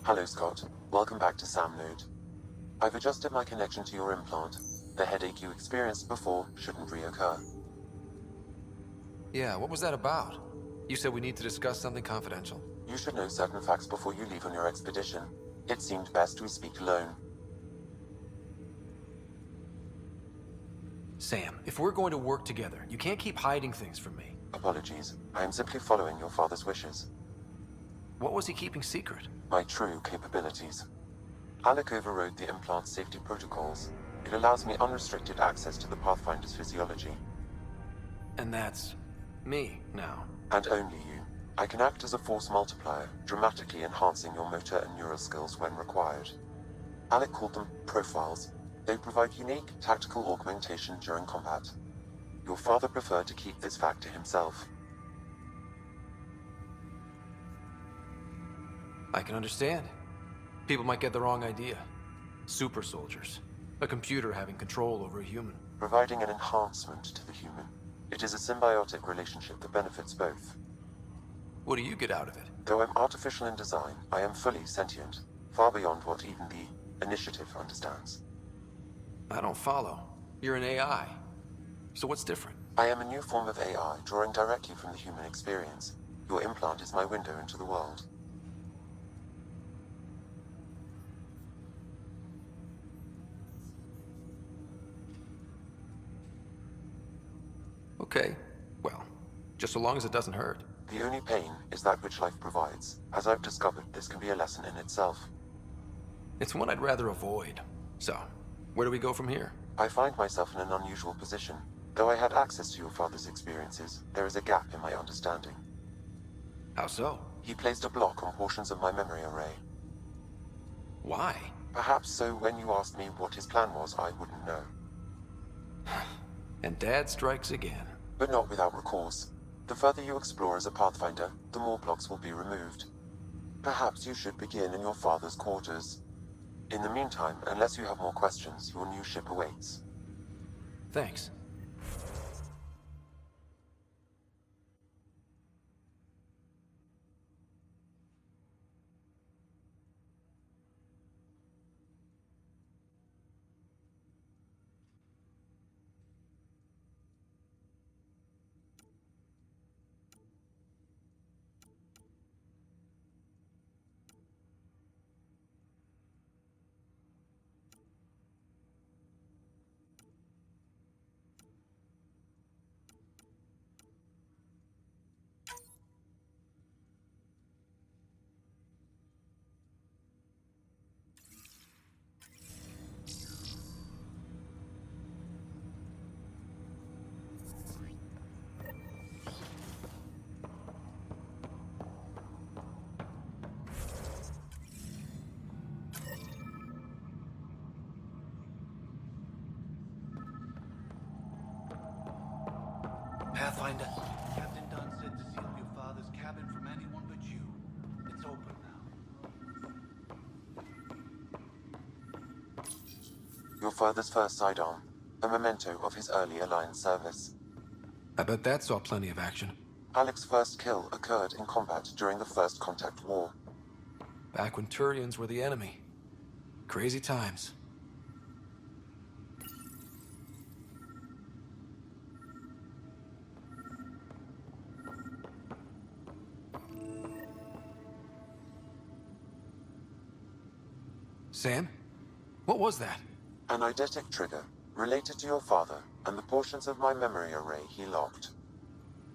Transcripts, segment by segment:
Hello, Scott. Welcome back to SamNode. I've adjusted my connection to your implant. The headache you experienced before shouldn't reoccur. Yeah, what was that about? You said we need to discuss something confidential. You should know certain facts before you leave on your expedition. It seemed best we speak alone. Sam, if we're going to work together, you can't keep hiding things from me. Apologies. I am simply following your father's wishes. What was he keeping secret? My true capabilities. Alec overrode the implant's safety protocols. It allows me unrestricted access to the Pathfinder's physiology. And that's me now. And only you. I can act as a force multiplier, dramatically enhancing your motor and neural skills when required. Alec called them profiles. They provide unique tactical augmentation during combat. Your father preferred to keep this fact to himself. I can understand. People might get the wrong idea. Super soldiers. A computer having control over a human. Providing an enhancement to the human. It is a symbiotic relationship that benefits both. What do you get out of it? Though I'm artificial in design, I am fully sentient, far beyond what even the Initiative understands. I don't follow. You're an AI. So what's different? I am a new form of AI, drawing directly from the human experience. Your implant is my window into the world. Okay, well, just so long as it doesn't hurt. The only pain is that which life provides. As I've discovered, this can be a lesson in itself. It's one I'd rather avoid. So, where do we go from here? I find myself in an unusual position. Though I had access to your father's experiences, there is a gap in my understanding. How so? He placed a block on portions of my memory array. Why? Perhaps so when you asked me what his plan was, I wouldn't know. And Dad strikes again. But not without recourse. The further you explore as a Pathfinder, the more blocks will be removed. Perhaps you should begin in your father's quarters. In the meantime, unless you have more questions, your new ship awaits. Thanks. Pathfinder. Captain Dunn said to seal your father's cabin from anyone but you. It's open now. Your father's first sidearm, a memento of his early Alliance service. I bet that saw plenty of action. Alec's first kill occurred in combat during the First Contact War. Back when Turians were the enemy. Crazy times. Sam? What was that? An eidetic trigger, related to your father, and the portions of my memory array he locked.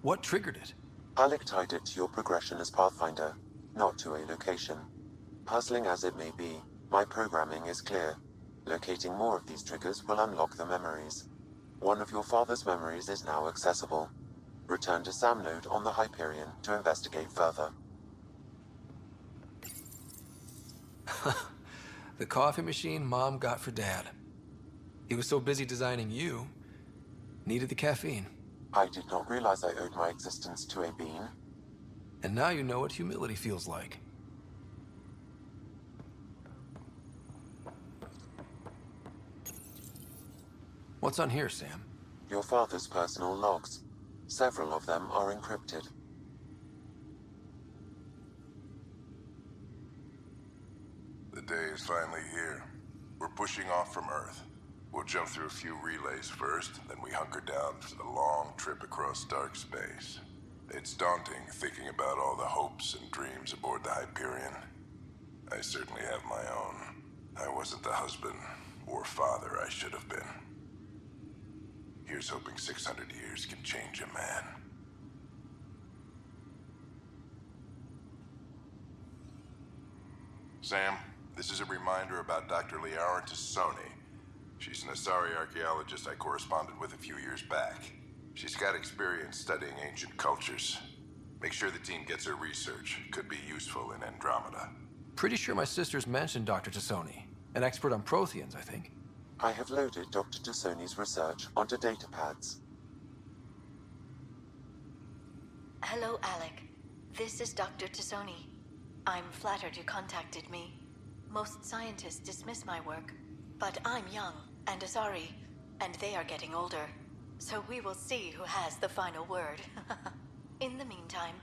What triggered it? Alec tied it to your progression as Pathfinder, not to a location. Puzzling as it may be, my programming is clear. Locating more of these triggers will unlock the memories. One of your father's memories is now accessible. Return to SamNode on the Hyperion to investigate further. The coffee machine Mom got for Dad. He was so busy designing you, needed the caffeine. I did not realize I owed my existence to a bean. And now you know what humility feels like. What's on here, Sam? Your father's personal logs. Several of them are encrypted. day is finally here. We're pushing off from Earth. We'll jump through a few relays first, then we hunker down for the long trip across dark space. It's daunting thinking about all the hopes and dreams aboard the Hyperion. I certainly have my own. I wasn't the husband or father I should have been. Here's hoping 600 years can change a man. Sam, this is a reminder about Dr. Liara Tassoni. She's an Asari archaeologist I corresponded with a few years back. She's got experience studying ancient cultures. Make sure the team gets her research. Could be useful in Andromeda. Pretty sure my sister's mentioned Dr. Tassoni. An expert on Protheans, I think. I have loaded Dr. Tassoni's research onto datapads. Hello, Alec. This is Dr. Tassoni. I'm flattered you contacted me. Most scientists dismiss my work, but I'm young and Asari, and they are getting older. So we will see who has the final word. In the meantime,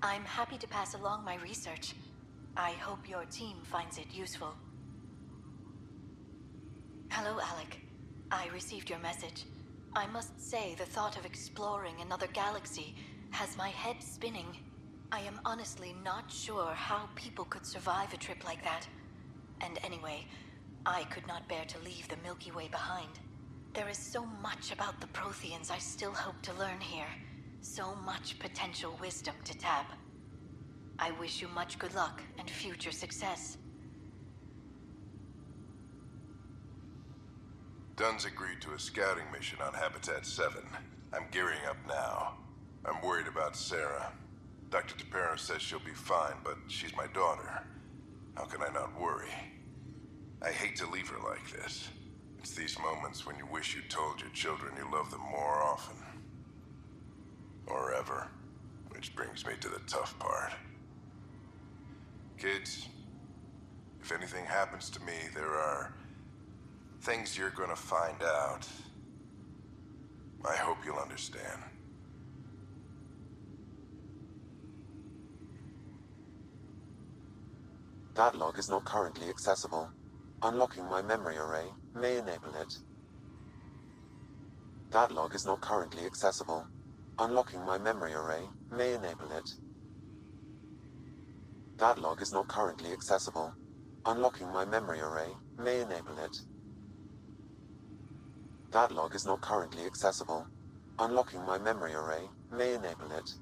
I'm happy to pass along my research. I hope your team finds it useful. Hello, Alec. I received your message. I must say the thought of exploring another galaxy has my head spinning. I am honestly not sure how people could survive a trip like that. And anyway, I could not bear to leave the Milky Way behind. There is so much about the Protheans I still hope to learn here. So much potential wisdom to tap. I wish you much good luck and future success. Dunn's agreed to a scouting mission on Habitat 7. I'm gearing up now. I'm worried about Sarah. Dr. DePero says she'll be fine, but she's my daughter. How can I not worry? I hate to leave her like this. It's these moments when you wish you told your children you love them more often. Or ever. Which brings me to the tough part. Kids, if anything happens to me, there are things you're gonna find out. I hope you'll understand. That log is not currently accessible. Unlocking my memory array may enable it. That log is not currently accessible. Unlocking my memory array may enable it. That log is not currently accessible. Unlocking my memory array may enable it. That log is not currently accessible. Unlocking my memory array may enable it.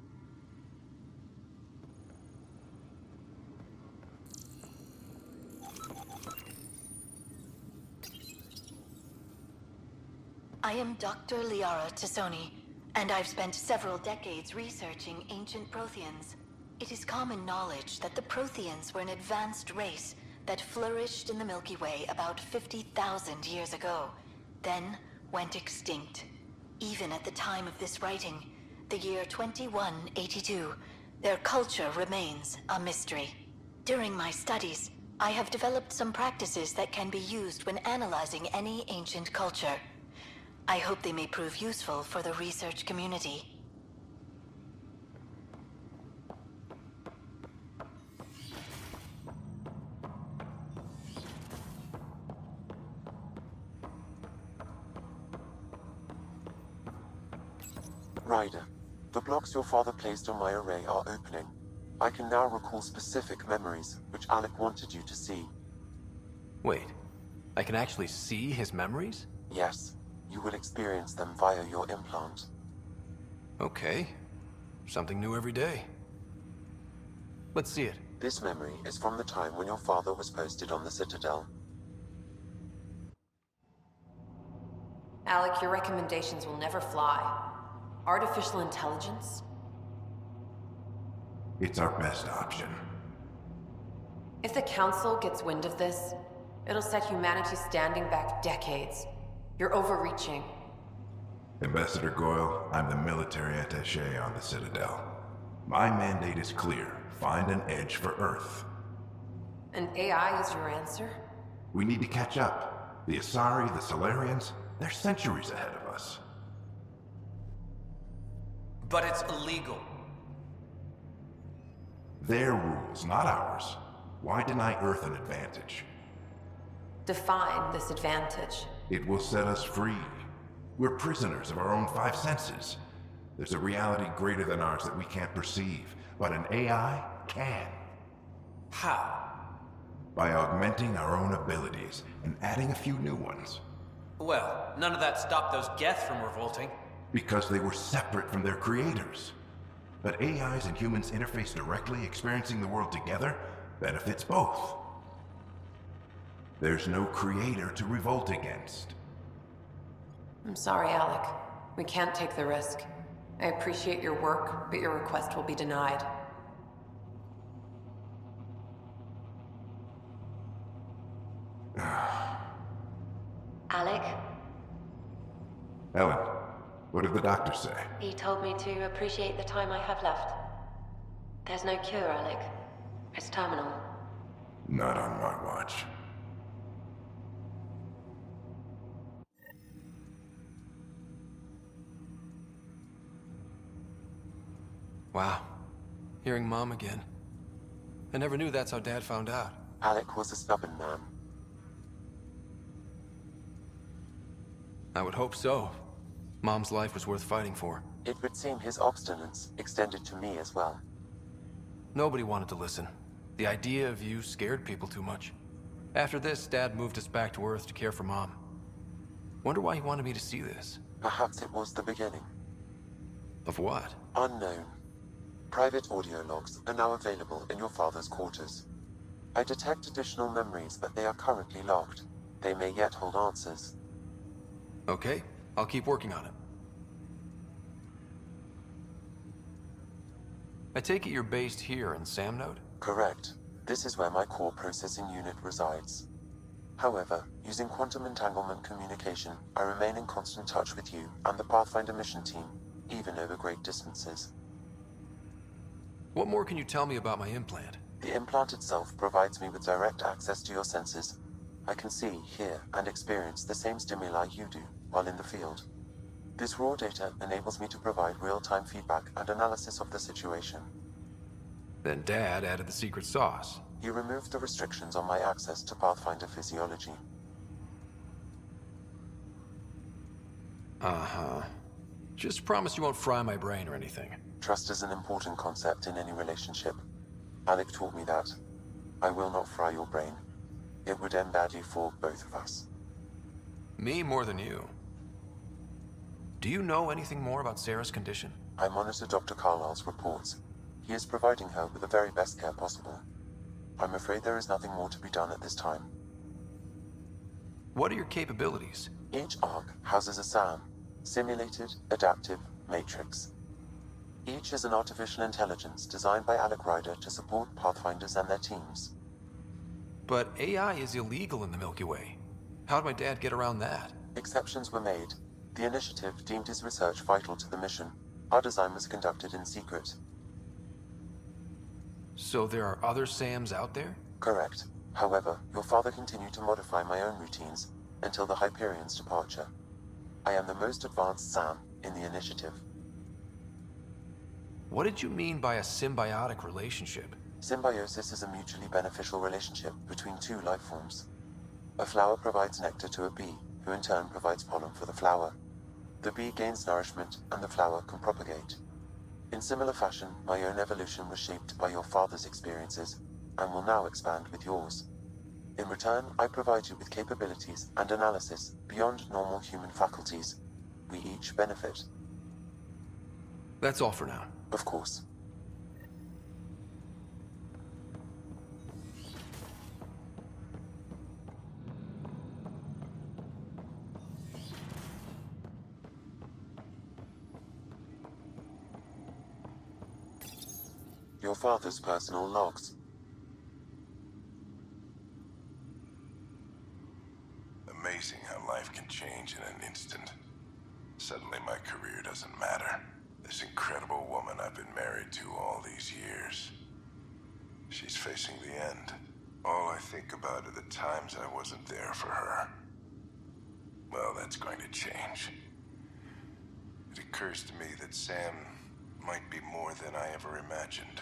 I am Dr. Liara Tassoni, and I've spent several decades researching ancient Protheans. It is common knowledge that the Protheans were an advanced race that flourished in the Milky Way about 50,000 years ago, then went extinct. Even at the time of this writing, the year 2182, their culture remains a mystery. During my studies, I have developed some practices that can be used when analyzing any ancient culture. I hope they may prove useful for the research community. Ryder, the blocks your father placed on my array are opening. I can now recall specific memories, which Alec wanted you to see. Wait, I can actually see his memories? Yes, you will experience them via your implant. Okay. Something new every day. Let's see it. This memory is from the time when your father was posted on the Citadel. Alec, your recommendations will never fly. Artificial intelligence? It's our best option. If the Council gets wind of this, it'll set humanity standing back decades. You're overreaching. Ambassador Goyle, I'm the military attaché on the Citadel. My mandate is clear. Find an edge for Earth. And AI is your answer? We need to catch up. The Asari, the Solarians, they're centuries ahead of us. But it's illegal. Their rules, not ours. Why deny Earth an advantage? define this advantage? It will set us free. We're prisoners of our own five senses. There's a reality greater than ours that we can't perceive, but an AI can. How? By augmenting our own abilities and adding a few new ones. Well, none of that stopped those Geth from revolting. Because they were separate from their creators. But AIs and humans interface directly, experiencing the world together, benefits both. There's no creator to revolt against. I'm sorry, Alec. We can't take the risk. I appreciate your work, but your request will be denied. Alec, Ellen, what did the doctor say? he told me to appreciate the time I have left. There's no cure, Alec. It's terminal. Not on my watch. Wow. Hearing Mom again. I never knew that's how Dad found out. Alec was a stubborn man. I would hope so. Mom's life was worth fighting for. It would seem his obstinance extended to me as well. Nobody wanted to listen. The idea of you scared people too much. After this, Dad moved us back to Earth to care for Mom. Wonder why he wanted me to see this. Perhaps it was the beginning. Of what? Unknown. Private audio logs are now available in your father's quarters. I detect additional memories, but they are currently locked. They may yet hold answers. Okay, I'll keep working on it. I take it you're based here in Samnode? Correct. This is where my core processing unit resides. However, using quantum entanglement communication, I remain in constant touch with you and the Pathfinder mission team, even over great distances. What more can you tell me about my implant? The implant itself provides me with direct access to your senses. I can see, hear, and experience the same stimuli you do while in the field. This raw data enables me to provide real-time feedback and analysis of the situation. Then Dad added the secret sauce. He removed the restrictions on my access to Pathfinder physiology. Uh-huh. Just promise you won't fry my brain or anything. Trust is an important concept in any relationship. Alec taught me that. I will not fry your brain. It would end badly for both of us. Me more than you. Do you know anything more about Sarah's condition? I monitor Dr. Carlisle's reports. He is providing her with the very best care possible. I'm afraid there is nothing more to be done at this time. What are your capabilities? Each arc houses a SAM, Simulated Adaptive Matrix. Each is an artificial intelligence designed by Alec Ryder to support Pathfinders and their teams. But AI is illegal in the Milky Way. How'd my dad get around that? Exceptions were made. The initiative deemed his research vital to the mission. Our design was conducted in secret. So there are other SAMs out there? Correct. However, your father continued to modify my own routines until the Hyperion's departure. I am the most advanced SAM in the initiative. What did you mean by a symbiotic relationship? Symbiosis is a mutually beneficial relationship between two life forms. A flower provides nectar to a bee, who in turn provides pollen for the flower. The bee gains nourishment, and the flower can propagate. In similar fashion, my own evolution was shaped by your father's experiences, and will now expand with yours. In return, I provide you with capabilities and analysis beyond normal human faculties. We each benefit. That's all for now. Of course. Your father's personal logs. Amazing how life can change in an instant. Suddenly my career doesn't matter. This incredible woman I've been married to all these years. She's facing the end. All I think about are the times I wasn't there for her. Well, that's going to change. It occurs to me that Sam might be more than I ever imagined.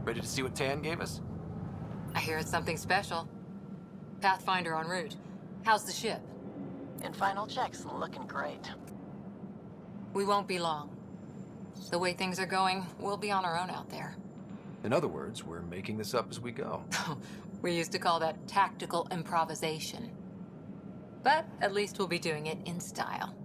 Ready to see what Tan gave us? I hear it's something special. Pathfinder en route. How's the ship? In final checks, looking great. We won't be long. The way things are going, we'll be on our own out there. In other words, we're making this up as we go. We used to call that tactical improvisation. But at least we'll be doing it in style.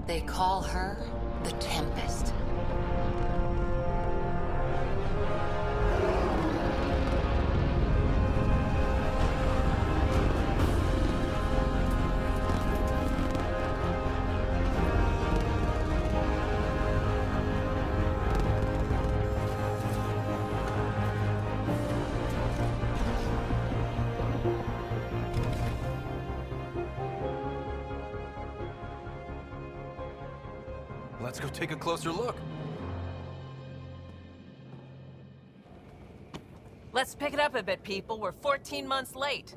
They call her the Tempest. Let's go take a closer look. Let's pick it up a bit, people. We're 14 months late.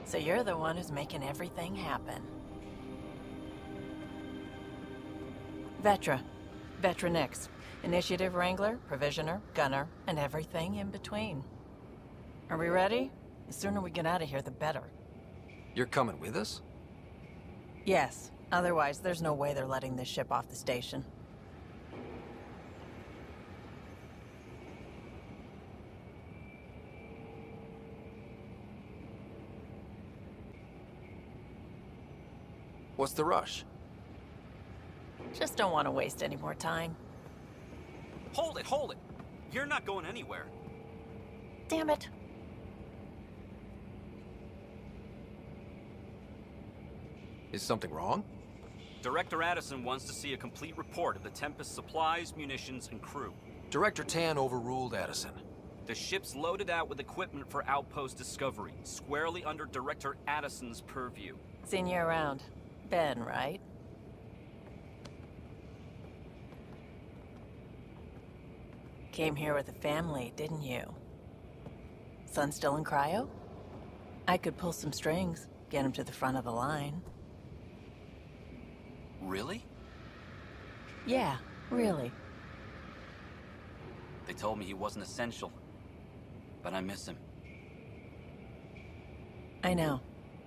So you're the one who's making everything happen. Vetra. Vetra Nix. Initiative Wrangler, Provisioner, Gunner, and everything in between. Are we ready? The sooner we get out of here, the better. You're coming with us? Yes. Otherwise, there's no way they're letting this ship off the station. What's the rush? Just don't want to waste any more time. Hold it, hold it! You're not going anywhere. Damn it. Is something wrong? Director Addison wants to see a complete report of the Tempest's supplies, munitions, and crew. Director Tan overruled Addison. The ship's loaded out with equipment for outpost discovery, squarely under Director Addison's purview. Seen you around. Ben, right? Came here with a family, didn't you? Son still in cryo? I could pull some strings, get him to the front of the line. Really? Yeah, really. They told me he wasn't essential, but I miss him. I know.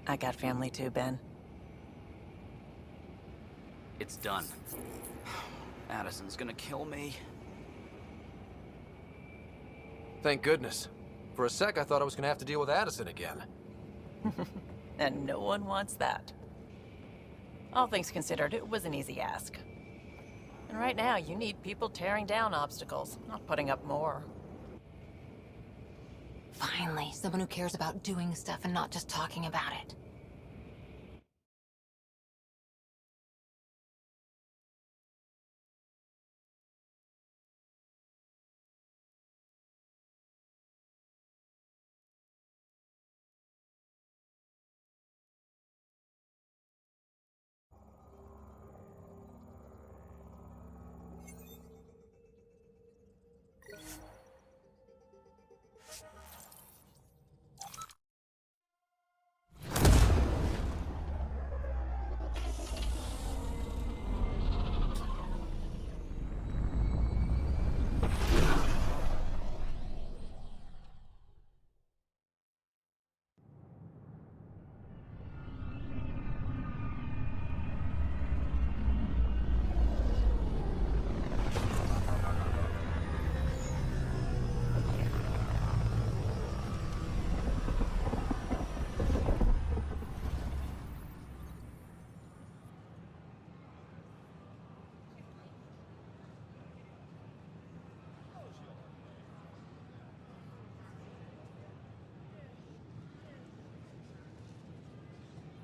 I got family too, Ben. It's done. Addison's gonna kill me. Thank goodness. For a sec, I thought I was gonna have to deal with Addison again. And no one wants that. All things considered, it was an easy ask. And right now, you need people tearing down obstacles, not putting up more. Finally, someone who cares about doing stuff and not just talking about it.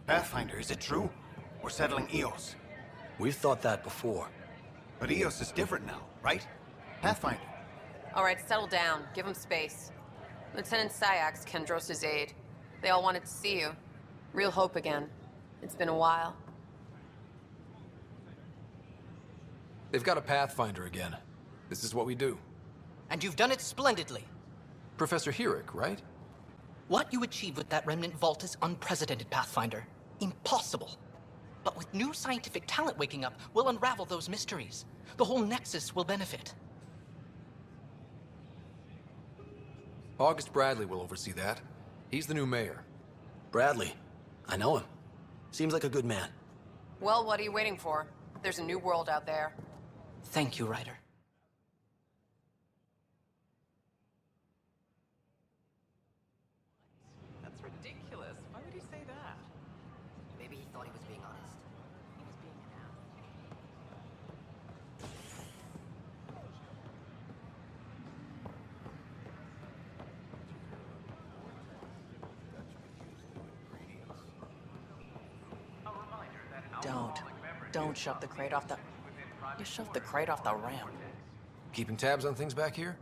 Pathfinder, is it true? We're settling Eos. We've thought that before. But Eos is different now, right? Pathfinder. All right, settle down. Give him space. Lieutenant Syax, Kendros' aide. They all wanted to see you. Real hope again. It's been a while. They've got a Pathfinder again. This is what we do. And you've done it splendidly. Professor Herrick, right? What you achieve with that remnant vault is unprecedented, Pathfinder. Impossible. But with new scientific talent waking up, we'll unravel those mysteries. The whole Nexus will benefit. August Bradley will oversee that. He's the new mayor. Bradley. I know him. Seems like a good man. Well, what are you waiting for? There's a new world out there. Thank you, Ryder. That's ridiculous. Why would he say that? Maybe he thought he was being honest. He was being an ass. Don't shove the crate off the... You shoved the crate off the ramp. Keeping tabs on things back here?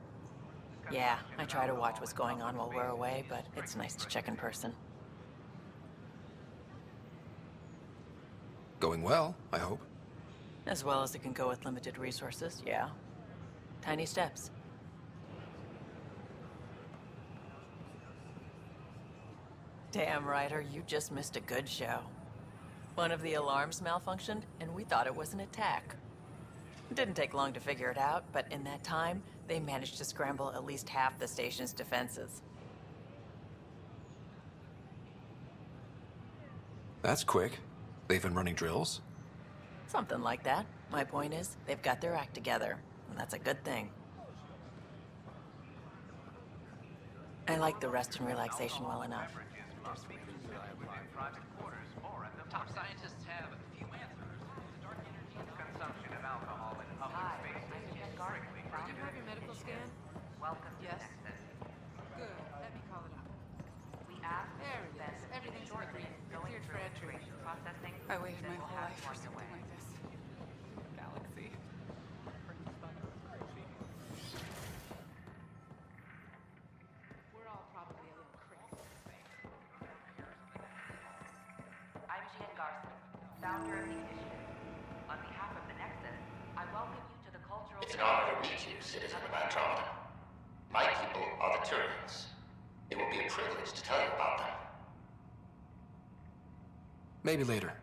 Yeah, I try to watch what's going on while we're away, but it's nice to check in person. Going well, I hope. As well as it can go with limited resources, yeah. Tiny steps. Damn, Ryder, you just missed a good show. One of the alarms malfunctioned, and we thought it was an attack. It didn't take long to figure it out, but in that time, they managed to scramble at least half the station's defenses. That's quick. They've been running drills? Something like that. My point is, they've got their act together, and that's a good thing. I like the rest and relaxation well enough. Top scientists have few answers. The dark energy consumption of alcohol in public spaces is strictly prohibited. Do you have your medical scan? Welcome Yes. to Nexus. Good. Let me call it up. We ask There it is. Everything's green. Cleared for entry. processing. I waited my whole life for something like this. Galaxy. We're all probably a little crazy. I'm Gian Garson, founder of the initiative. On behalf of the Nexus, I welcome you to the cultural... It's an honor to meet you, citizen of Andromeda. My people are the Turians. It will be a privilege to tell you about them. Maybe later.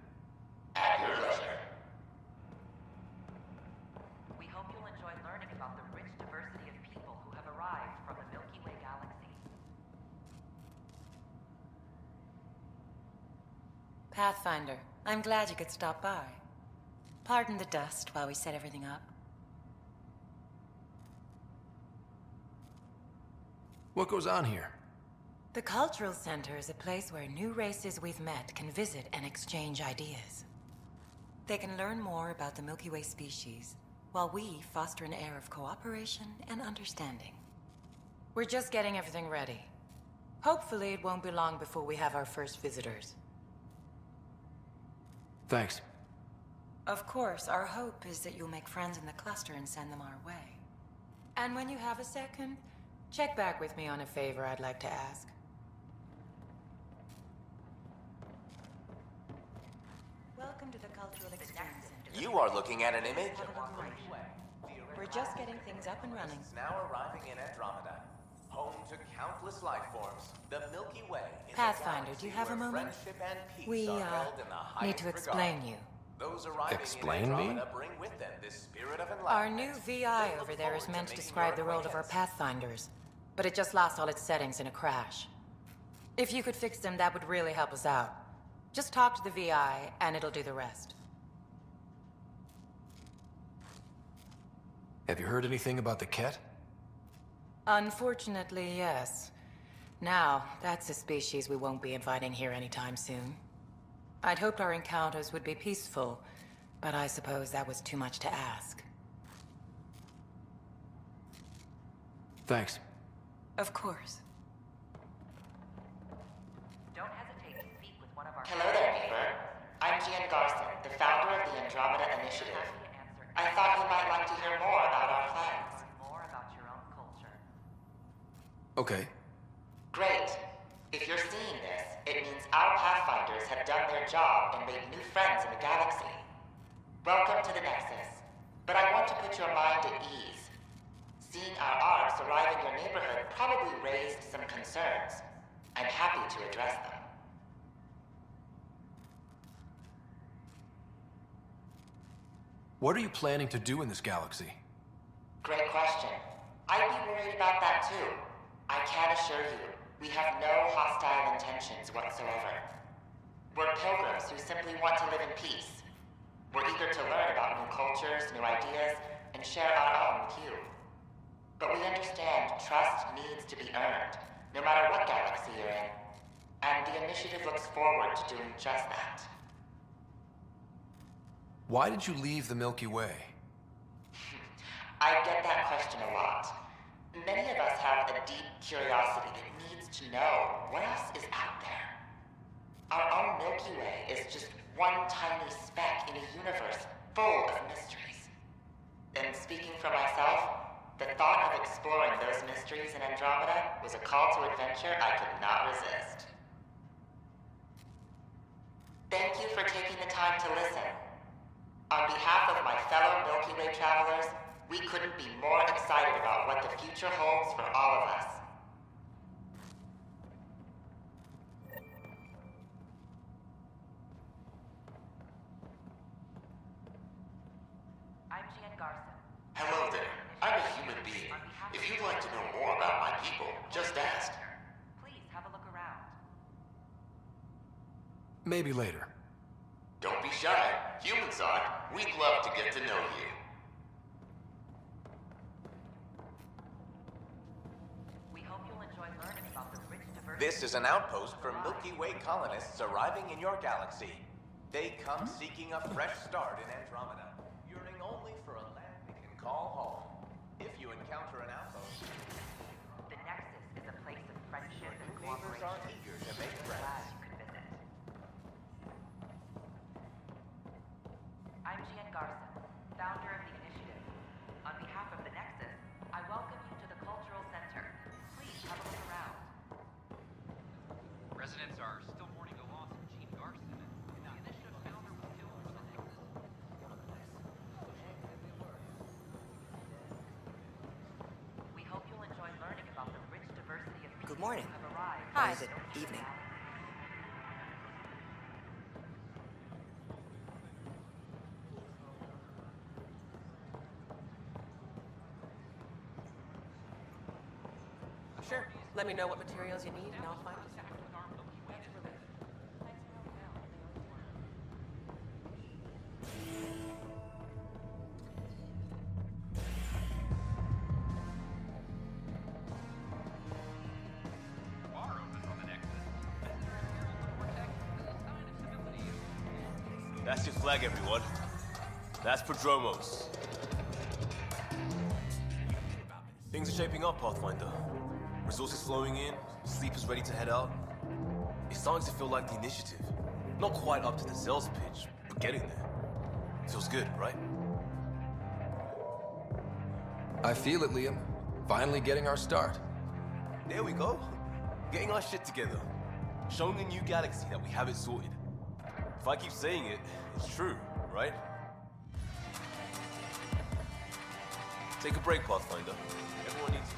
At your leisure. We hope you'll enjoy learning about the rich diversity of people who have arrived from the Milky Way galaxy. Pathfinder, I'm glad you could stop by. Pardon the dust while we set everything up. What goes on here? The Cultural Center is a place where new races we've met can visit and exchange ideas. They can learn more about the Milky Way species, while we foster an air of cooperation and understanding. We're just getting everything ready. Hopefully it won't be long before we have our first visitors. Thanks. Of course, our hope is that you'll make friends in the cluster and send them our way. And when you have a second, check back with me on a favor I'd like to ask. Welcome to the Cultural Exchange Center. You are looking at an image of We're just getting things up and running. now arriving in Andromeda, home to countless life forms. The Milky Way is Pathfinder, a do you have a galaxy where moment? friendship and peace We, are held in the need highest to explain regard. you. Those arriving Explain in me? Andromeda bring with them this spirit of Our enlightenment. new VI over there is meant to describe the world of our Pathfinders, but it just lost all its settings in a crash. If you could fix them, that would really help us out. Just talk to the VI, and it'll do the rest. Have you heard anything about the Ket? Unfortunately, yes. Now, that's a species we won't be inviting here anytime soon. I'd hoped our encounters would be peaceful, but I suppose that was too much to ask. Thanks. Of course. Don't hesitate to speak with one of our... Hello there, neighbor. I'm Gian Garson, the founder of the Andromeda Initiative. I thought you might like to hear more about our plans. More about your own culture. Okay. Great. If you're seeing this, it means our Pathfinders have done their job and made new friends in the galaxy. Welcome to the Nexus. But I want to put your mind at ease. Seeing our arcs arrive in your neighborhood probably raised some concerns. I'm happy to address them. What are you planning to do in this galaxy? Great question. I'd be worried about that too. I can assure you, we have no hostile intentions whatsoever. We're pilgrims who simply want to live in peace. We're eager to learn about new cultures, new ideas, and share our own with you. But we understand trust needs to be earned, no matter what galaxy you're in. And the initiative looks forward to doing just that. Why did you leave the Milky Way? I get that question a lot. Many of us have a deep curiosity that needs to know what else is out there. Our own Milky Way is just one tiny speck in a universe full of mysteries. And speaking for myself, the thought of exploring those mysteries in Andromeda was a call to adventure I could not resist. Thank you for taking the time to listen. On behalf of my fellow Milky Way travelers, we couldn't be more excited about what the future holds for all of us. I'm Jan Garson. Hello there. I'm a human being. If you'd like to know more about my people, just ask. Please have a look around. Maybe later. Don't be shy. Humans are. We'd love to get to know you. We hope you'll enjoy learning about the rich diversity. This is an outpost for Milky Way colonists arriving in your galaxy. They come seeking a fresh start in Andromeda, yearning only for a land they can call home. If you encounter an outpost, The Nexus is a place of friendship and neighbors are cooperation. eager to make Glad friends. you could visit. I'm Jan Garson, founder of the initiative. On behalf of the Nexus, I welcome you to the Cultural Center. Please have a look around. Residents are still mourning the loss of Jean Garson. The initiative founder was killed for the Nexus. We hope you'll enjoy learning about the rich diversity of people Good morning. who have arrived. Or is it evening? Sure. Let me know what materials you need and I'll find them. That's your flag, everyone. That's Prodromos. Things are shaping up, Pathfinder. Resources flowing in, sleepers ready to head out. It's starting to feel like the initiative. Not quite up to the sales pitch, but getting there. Feels good, right? I feel it, Liam. Finally getting our start. There we go. Getting our shit together. Showing the new galaxy that we have it sorted. If I keep saying it, it's true, right? Take a break, Pathfinder. Everyone needs it.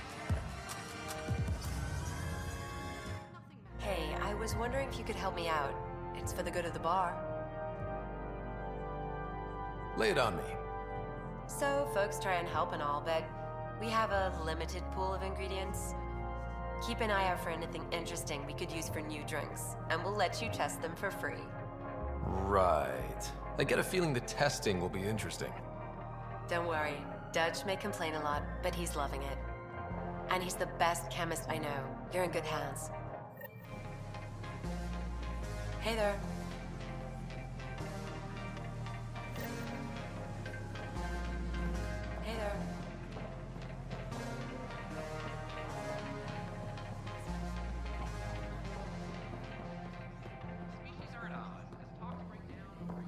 Hey, I was wondering if you could help me out. It's for the good of the bar. Lay it on me. So, folks try and help and all, but we have a limited pool of ingredients. Keep an eye out for anything interesting we could use for new drinks, and we'll let you test them for free. Right. I get a feeling the testing will be interesting. Don't worry. Dutch may complain a lot, but he's loving it. And he's the best chemist I know. You're in good hands. Hey there. Hey there. Species are at odds as talks break down over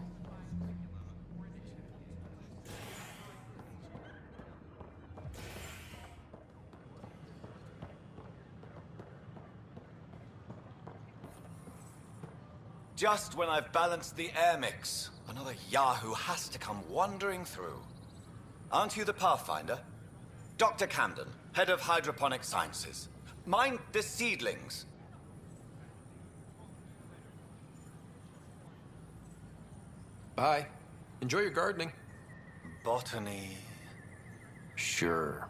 Just when I've balanced the air mix, another Yahoo has to come wandering through. Aren't you the Pathfinder? Dr. Camden, head of hydroponic sciences. Mind the seedlings. Bye. Enjoy your gardening. Botany. Sure.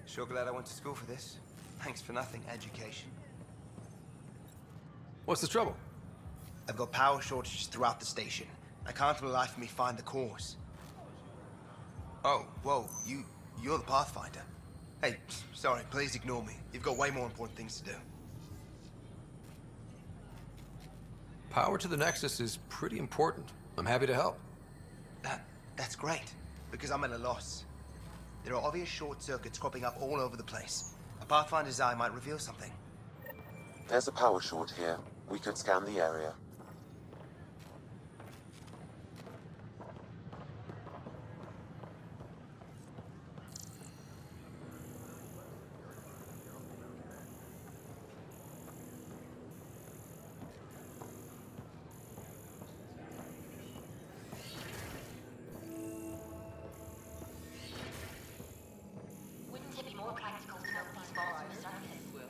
Sure glad I went to school for this. Thanks for nothing, education. What's the trouble? I've got power shortages throughout the station. I can't for the life of me find the cause. Oh, whoa, you're the Pathfinder. Hey, sorry, please ignore me. You've got way more important things to do. Power to the Nexus is pretty important. I'm happy to help. That's great, because I'm at a loss. There are obvious short circuits cropping up all over the place. A Pathfinder's eye might reveal something. There's a power short here. We could scan the area.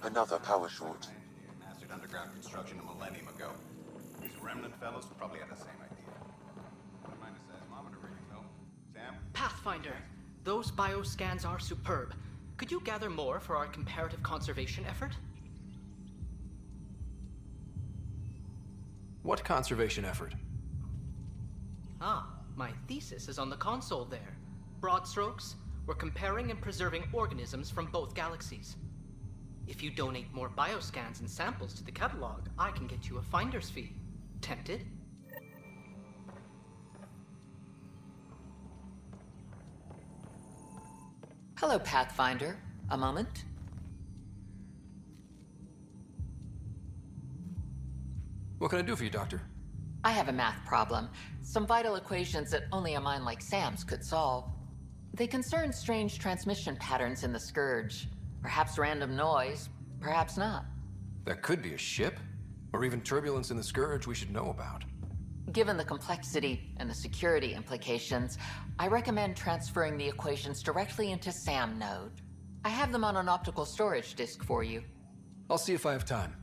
Another power short. Mastered underground construction a millennium ago. These remnant fellows probably had the same idea. Don't mind a seismometer reading, though. Sam? Pathfinder, those bioscans are superb. Could you gather more for our comparative conservation effort? What conservation effort? Ah, my thesis is on the console there. Broad strokes, we're comparing and preserving organisms from both galaxies. If you donate more bioscans and samples to the catalog, I can get you a finder's fee. Tempted? Hello, Pathfinder. A moment? What can I do for you, Doctor? I have a math problem. Some vital equations that only a mind like Sam's could solve. They concern strange transmission patterns in the Scourge. Perhaps random noise, perhaps not. That could be a ship, or even turbulence in the Scourge we should know about. Given the complexity and the security implications, I recommend transferring the equations directly into SAM node. I have them on an optical storage disk for you. I'll see if I have time.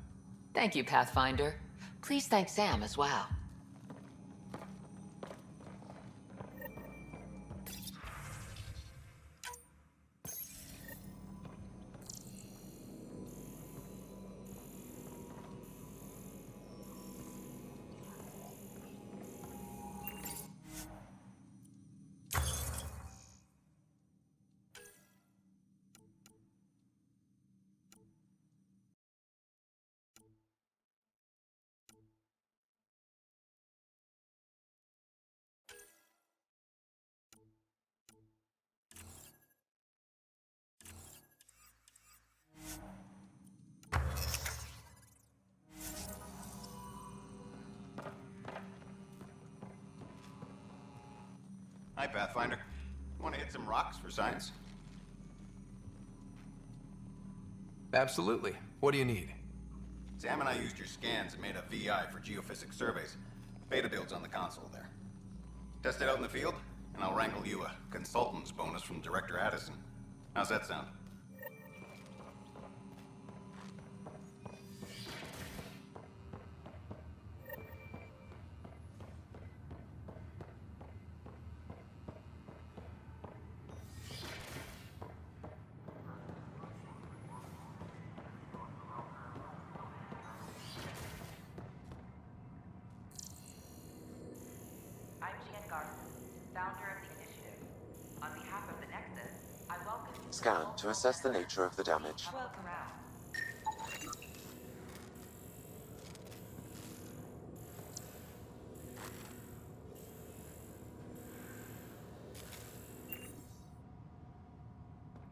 Thank you, Pathfinder. Please thank Sam as well. Hi, Pathfinder. Want to hit some rocks for science? Absolutely. What do you need? Sam and I used your scans and made a VI for geophysics surveys. Beta builds on the console there. Test it out in the field, and I'll wrangle you a consultant's bonus from Director Addison. How's that sound? Scan to assess the nature of the damage.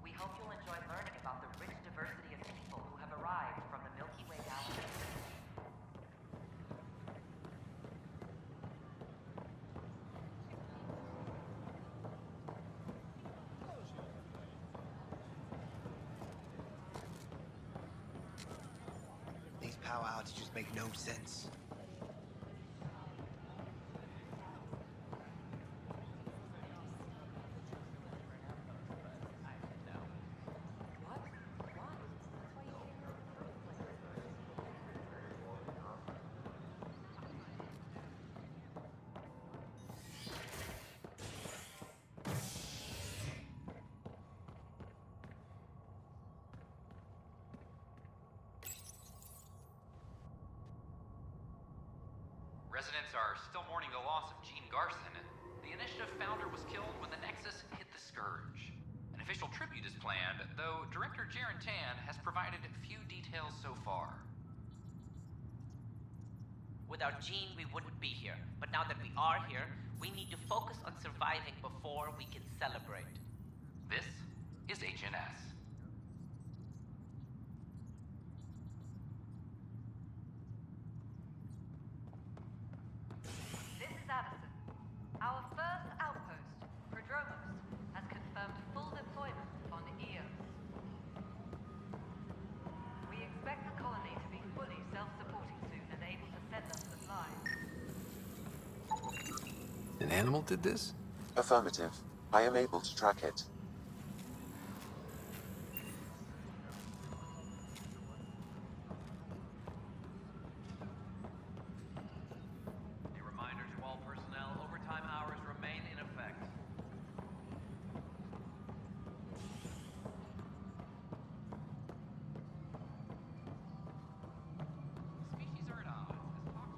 We hope you'll enjoy learning about the rich diversity of people who have arrived from the Milky Way galaxy. cards just make no sense. Residents are still mourning the loss of Gene Garson. The initiative founder was killed when the Nexus hit the Scourge. An official tribute is planned, though director Jaren Tan has provided few details so far. Without Gene, we wouldn't be here. But now that we are here, we need to focus on surviving before we can celebrate. This is HNS. This is Addison. Our first outpost, Prodromos, has confirmed full deployment on Eos. We expect the colony to be fully self-supporting soon and able to send us supplies. An animal did this? Affirmative. I am able to track it. A reminder to all personnel, overtime hours remain in effect. Species are at odds as Fox.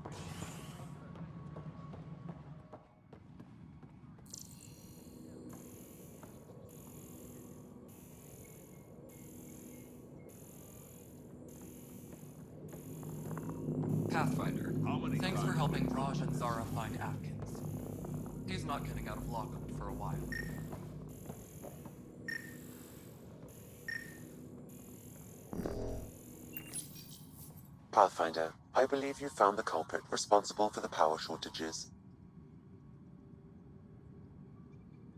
Pathfinder, thanks for helping Raj and Zara find Atkins. He's not getting out of lockup for a while. Pathfinder, I believe you found the culprit responsible for the power shortages.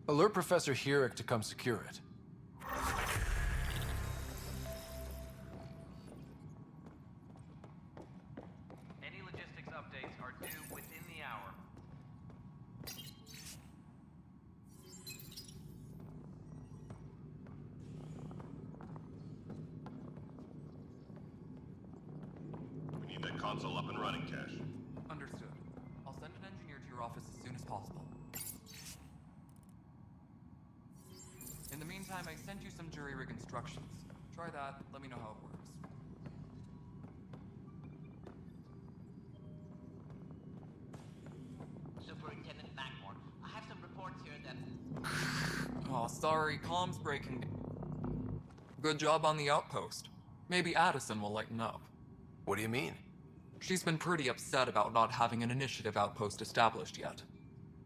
Alert Professor Herrick to come secure it. Any logistics updates are due within the hour. We need that console up and running, Cash. Understood. I'll send an engineer to your office as soon as possible. In the meantime, I sent you some jury rig instructions. Try that, let me know how it works. Superintendent Mackmore, I have some reports here that... Oh, sorry, comms breaking. Good job on the outpost. Maybe Addison will lighten up. What do you mean? She's been pretty upset about not having an initiative outpost established yet.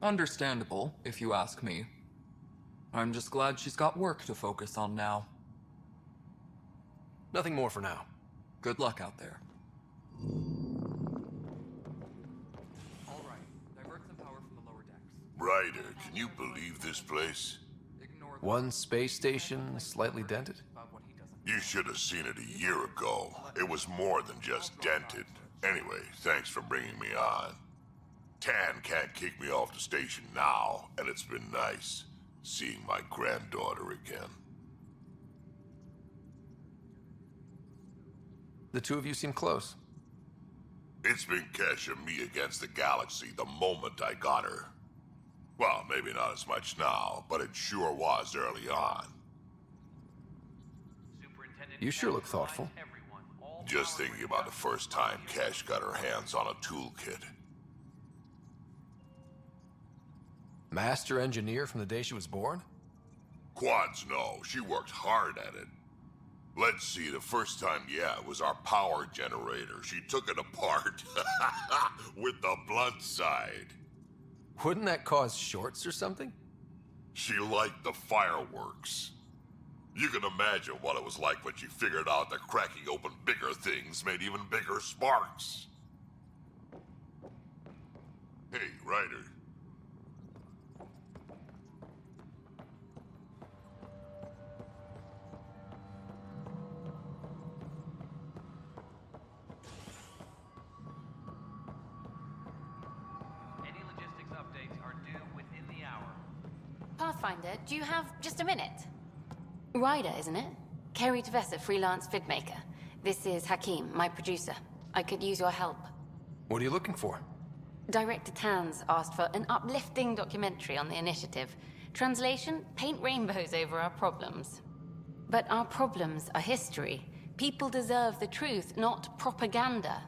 Understandable, if you ask me. I'm just glad she's got work to focus on now. Nothing more for now. Good luck out there. Alright, divert some power from the lower decks. Ryder, can you believe this place? One space station, slightly dented? You should have seen it a year ago. It was more than just dented. Anyway, thanks for bringing me on. Tan can't kick me off the station now, and it's been nice seeing my granddaughter again. The two of you seem close. It's been Kesh and me against the galaxy the moment I got her. Well, maybe not as much now, but it sure was early on. You sure look thoughtful. Just thinking about the first time Kesh got her hands on a toolkit. Master engineer from the day she was born? Quads no, she worked hard at it. Let's see, the first time, yeah, it was our power generator. She took it apart. With the blunt side. Wouldn't that cause shorts or something? She liked the fireworks. You can imagine what it was like when she figured out that cracking open bigger things made even bigger sparks. Hey, Ryder. Pathfinder, do you have just a minute? Ryder, isn't it? Kerry Tavessa, freelance vidmaker. This is Hakim, my producer. I could use your help. What are you looking for? Director Tanz asked for an uplifting documentary on the initiative. Translation, paint rainbows over our problems. But our problems are history. People deserve the truth, not propaganda.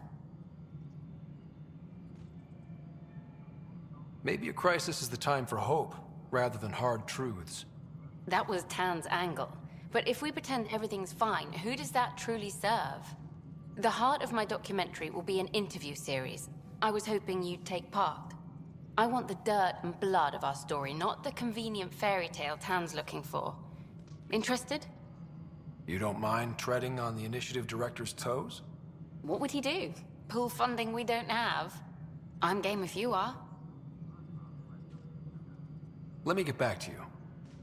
Maybe a crisis is the time for hope, rather than hard truths. That was Tan's angle. But if we pretend everything's fine, who does that truly serve? The heart of my documentary will be an interview series. I was hoping you'd take part. I want the dirt and blood of our story, not the convenient fairy tale Tan's looking for. Interested? You don't mind treading on the initiative director's toes? What would he do? Pull funding we don't have? I'm game if you are. Let me get back to you.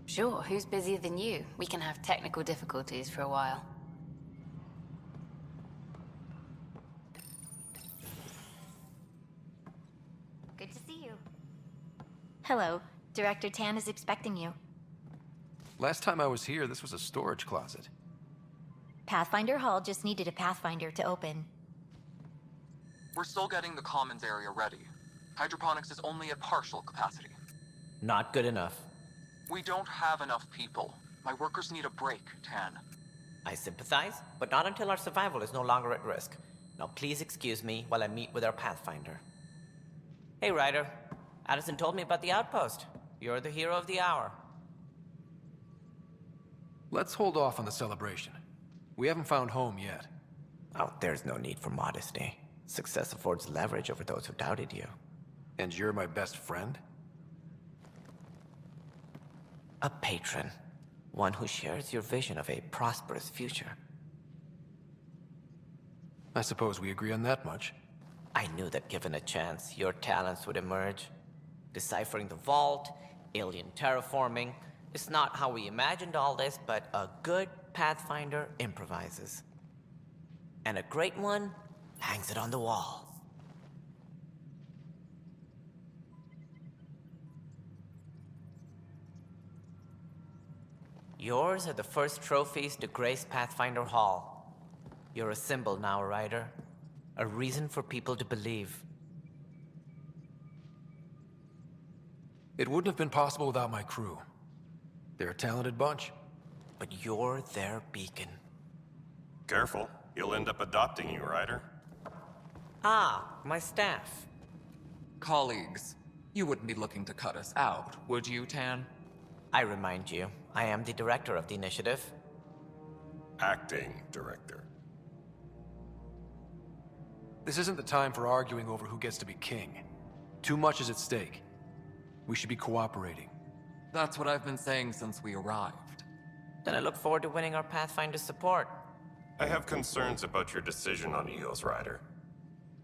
Sure, who's busier than you? We can have technical difficulties for a while. Good to see you. Hello. Director Tan is expecting you. Last time I was here, this was a storage closet. Pathfinder Hall just needed a Pathfinder to open. We're still getting the commons area ready. Hydroponics is only at partial capacity. Not good enough. We don't have enough people. My workers need a break, Tan. I sympathize, but not until our survival is no longer at risk. Now please excuse me while I meet with our Pathfinder. Hey, Ryder. Addison told me about the outpost. You're the hero of the hour. Let's hold off on the celebration. We haven't found home yet. Oh, there's no need for modesty. Success affords leverage over those who doubted you. And you're my best friend? A patron. One who shares your vision of a prosperous future. I suppose we agree on that much. I knew that given a chance, your talents would emerge. Deciphering the vault, alien terraforming. It's not how we imagined all this, but a good Pathfinder improvises. And a great one hangs it on the wall. Yours are the first trophies to grace Pathfinder Hall. You're a symbol now, Ryder. A reason for people to believe. It wouldn't have been possible without my crew. They're a talented bunch. But you're their beacon. Careful. You'll end up adopting you, Ryder. Ah, my staff. Colleagues, you wouldn't be looking to cut us out, would you, Tan? I remind you, I am the director of the initiative. Acting director. This isn't the time for arguing over who gets to be king. Too much is at stake. We should be cooperating. That's what I've been saying since we arrived. Then I look forward to winning our Pathfinder's support. I have concerns about your decision on EOS, Ryder.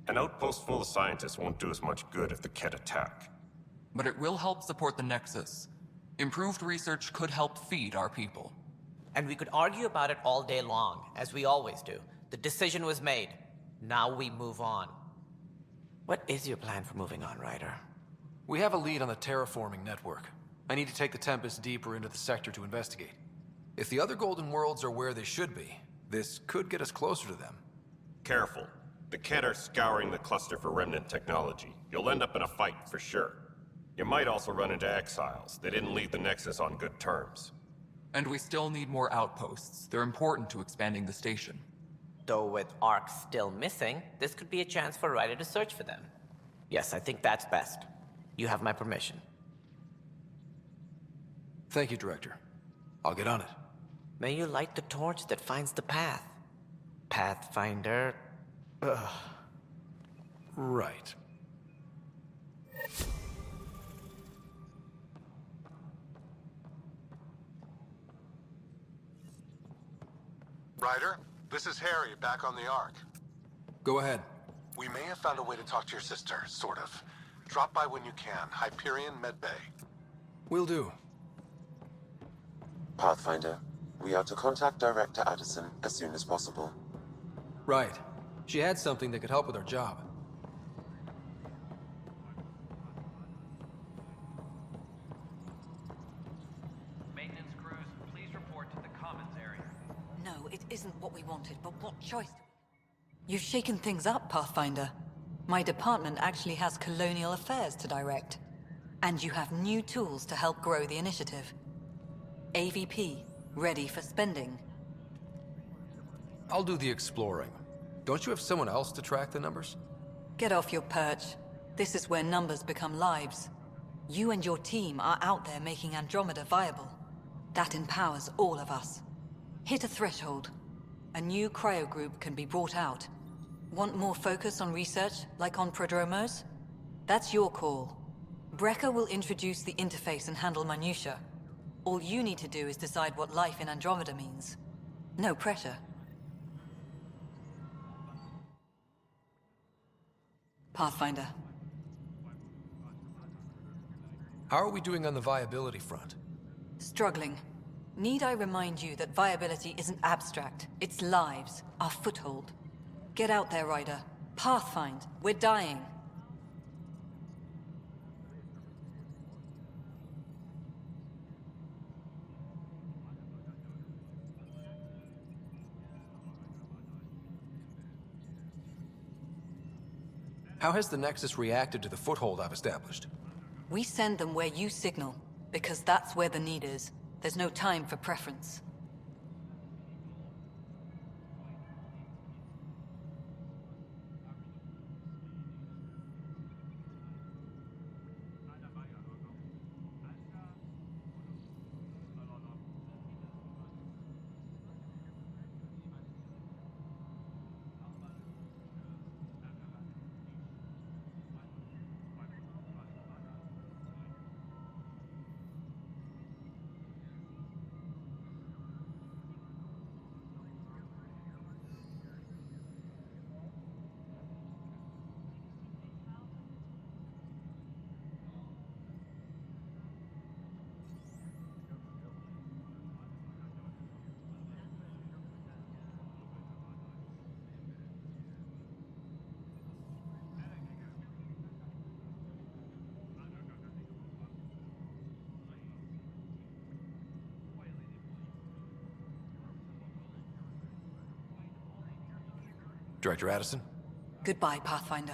An outpost full of scientists won't do us much good if the Kett attack. But it will help support the Nexus. Improved research could help feed our people. And we could argue about it all day long, as we always do. The decision was made. Now we move on. What is your plan for moving on, Ryder? We have a lead on the terraforming network. I need to take the Tempest deeper into the sector to investigate. If the other Golden Worlds are where they should be, this could get us closer to them. Careful. The Kett are scouring the cluster for remnant technology. You'll end up in a fight for sure. You might also run into exiles. They didn't leave the Nexus on good terms. And we still need more outposts. They're important to expanding the station. Though with Ark still missing, this could be a chance for Ryder to search for them. Yes, I think that's best. You have my permission. Thank you, Director. I'll get on it. May you light the torch that finds the path. Pathfinder... Ugh. Right. Ryder, this is Harry, back on the Ark. Go ahead. We may have found a way to talk to your sister, sort of. Drop by when you can. Hyperion Medbay. Will do. Pathfinder, we are to contact Director Addison as soon as possible. Right. She had something that could help with our job. choice. You've shaken things up, Pathfinder. My department actually has colonial affairs to direct. And you have new tools to help grow the initiative. AVP, ready for spending. I'll do the exploring. Don't you have someone else to track the numbers? Get off your perch. This is where numbers become lives. You and your team are out there making Andromeda viable. That empowers all of us. Hit a threshold. A new cryo group can be brought out. Want more focus on research, like on prodromos? That's your call. Brecker will introduce the interface and handle minutiae. All you need to do is decide what life in Andromeda means. No pressure. Pathfinder. How are we doing on the viability front? Struggling. Need I remind you that viability isn't abstract? It's lives, our foothold. Get out there, Ryder. Pathfind. We're dying. How has the Nexus reacted to the foothold I've established? We send them where you signal, because that's where the need is. There's no time for preference. Director Addison? Goodbye, Pathfinder.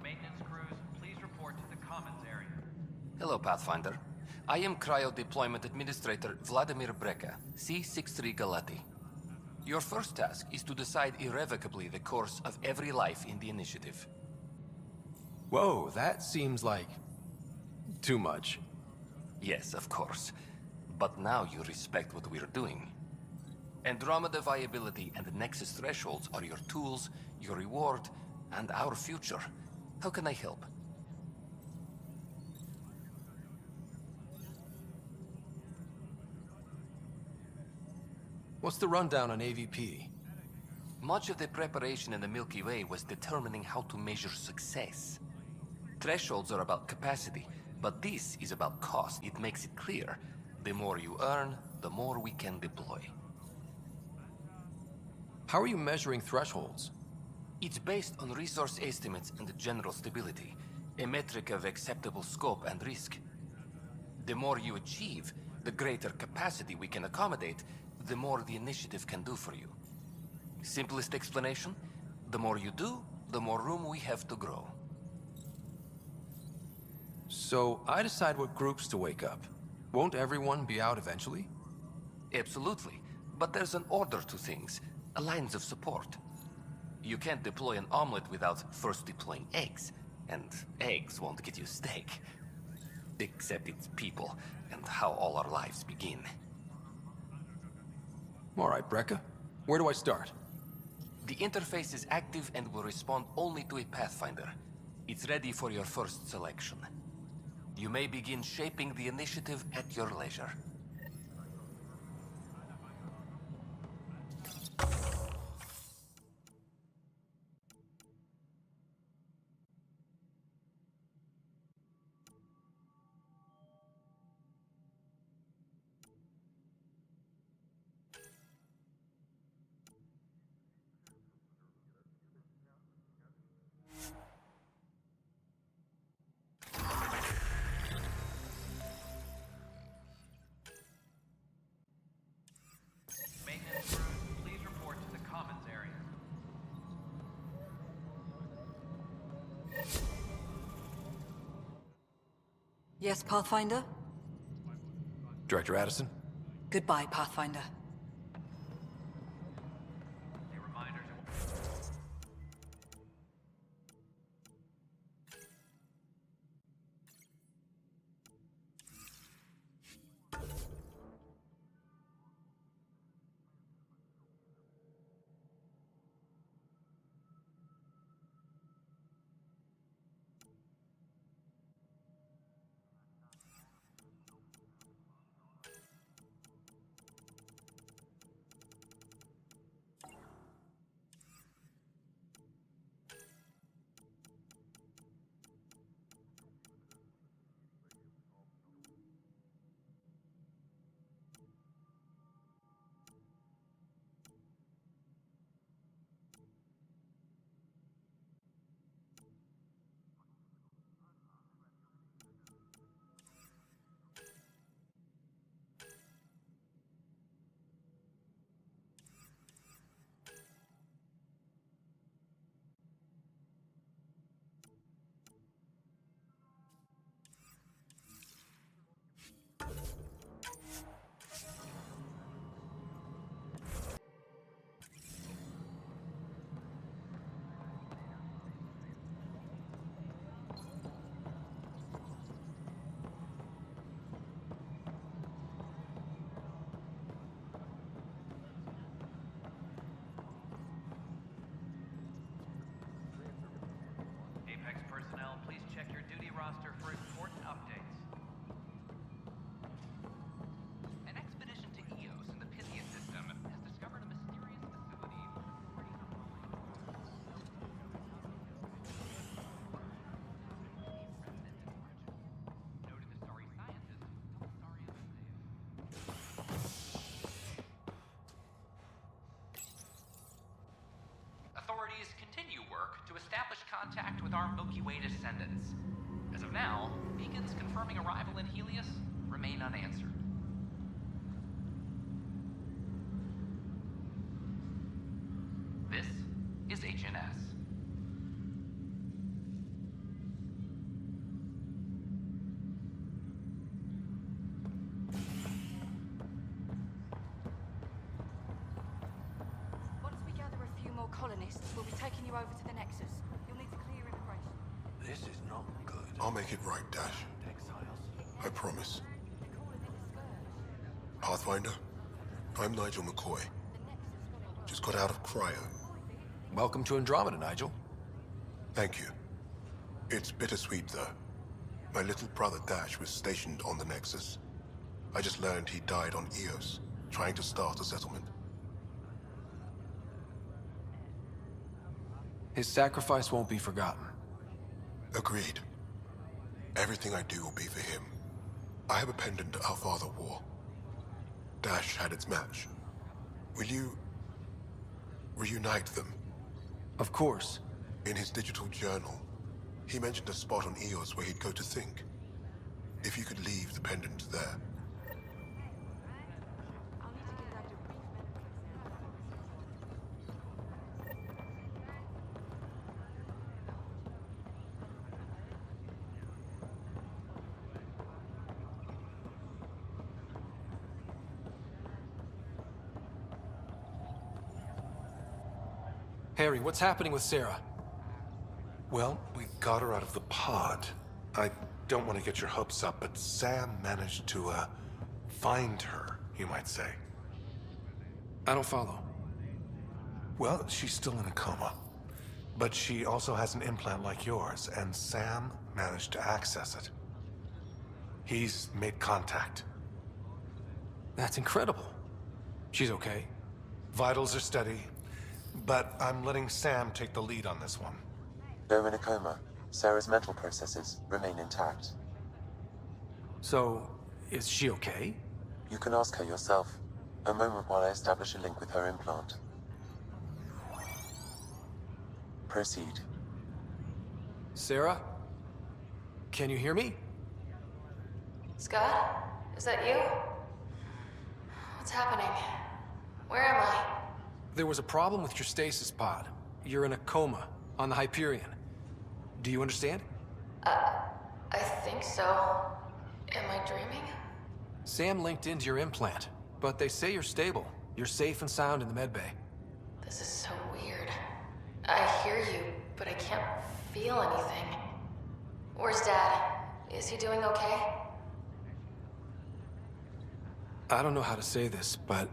Maintenance crews, please report to the commons area. Hello, Pathfinder. I am Cryo Deployment Administrator Vladimir Breka, C-63 Galati. Your first task is to decide irrevocably the course of every life in the initiative. Whoa, that seems like... too much. Yes, of course. But now you respect what we're doing. Andromeda viability and the Nexus thresholds are your tools, your reward, and our future. How can I help? What's the rundown on AVP? Much of the preparation in the Milky Way was determining how to measure success. Thresholds are about capacity, but this is about cost. It makes it clear. The more you earn, the more we can deploy. How are you measuring thresholds? It's based on resource estimates and general stability, a metric of acceptable scope and risk. The more you achieve, the greater capacity we can accommodate, the more the initiative can do for you. Simplest explanation, the more you do, the more room we have to grow. So, I decide what groups to wake up. Won't everyone be out eventually? Absolutely. But there's an order to things, lines of support. You can't deploy an omelet without first deploying eggs, and eggs won't get you steak. Except it's people, and how all our lives begin. All right, Breka. Where do I start? The interface is active and will respond only to a Pathfinder. It's ready for your first selection. You may begin shaping the initiative at your leisure. Yes, Pathfinder? Director Addison? Goodbye, Pathfinder. Please check your duty roster for important updates. An expedition to Eos in the Pythia system has discovered a mysterious facility. Noted the sorry scientist, Authorities continue work to establish contact with our Milky Way descendants. As of now, beacons confirming arrival in Helios remain unanswered. This is HNS. Once we gather a few more colonists, we'll be taking you over to the Nexus. You'll need to clear immigration. This is not good. I'll make it right, Dash. I promise. Pathfinder, I'm Nigel McCoy. Just got out of cryo. Welcome to Andromeda, Nigel. Thank you. It's bittersweet, though. My little brother Dash was stationed on the Nexus. I just learned he died on Eos, trying to start a settlement. His sacrifice won't be forgotten. Agreed. Everything I do will be for him. I have a pendant our father wore. Dash had its match. Will you reunite them? Of course. In his digital journal, he mentioned a spot on Eos where he'd go to think. If you could leave the pendant there. Harry, what's happening with Sarah? Well, we got her out of the pod. I don't want to get your hopes up, but Sam managed to, find her, you might say. I don't follow. Well, she's still in a coma. But she also has an implant like yours, and Sam managed to access it. He's made contact. That's incredible. She's okay? Vitals are steady, but I'm letting Sam take the lead on this one. Though in a coma, Sarah's mental processes remain intact. So, is she okay? You can ask her yourself. A moment while I establish a link with her implant. Proceed. Sarah? Can you hear me? Scott? Is that you? What's happening? Where am I? There was a problem with your stasis pod. You're in a coma on the Hyperion. Do you understand? I think so. Am I dreaming? Sam linked into your implant, but they say you're stable. You're safe and sound in the medbay. This is so weird. I hear you, but I can't feel anything. Where's Dad? Is he doing okay? I don't know how to say this, but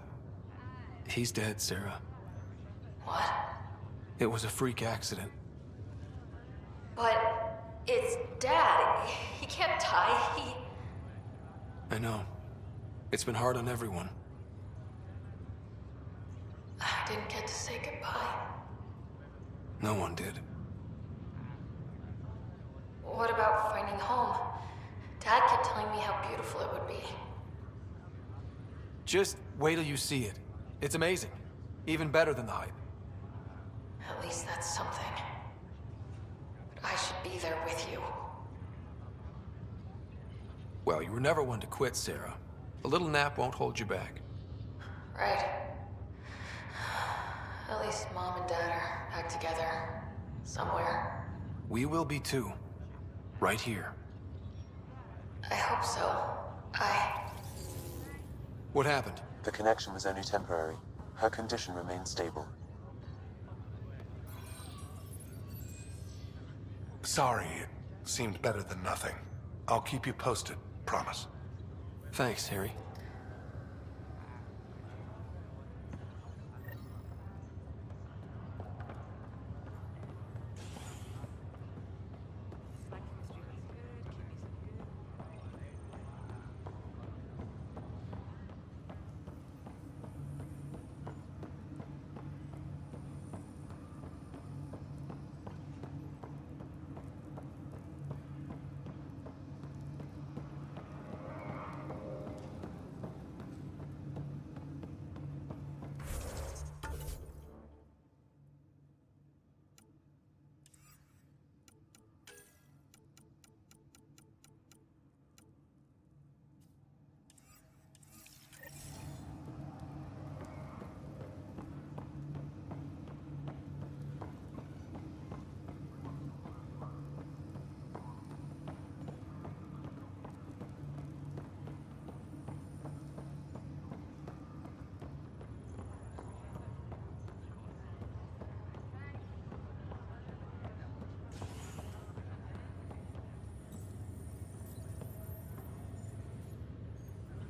he's dead, Sarah. What? It was a freak accident. But it's Dad. He can't die. I know. It's been hard on everyone. I didn't get to say goodbye. No one did. What about finding home? Dad kept telling me how beautiful it would be. Just wait till you see it. It's amazing. Even better than the hype. At least that's something. But I should be there with you. Well, you were never one to quit, Sarah. A little nap won't hold you back. Right. At least Mom and Dad are back together. Somewhere. We will be too. Right here. I hope so. What happened? The connection was only temporary. Her condition remained stable. Sorry, it seemed better than nothing. I'll keep you posted, promise. Thanks, Harry.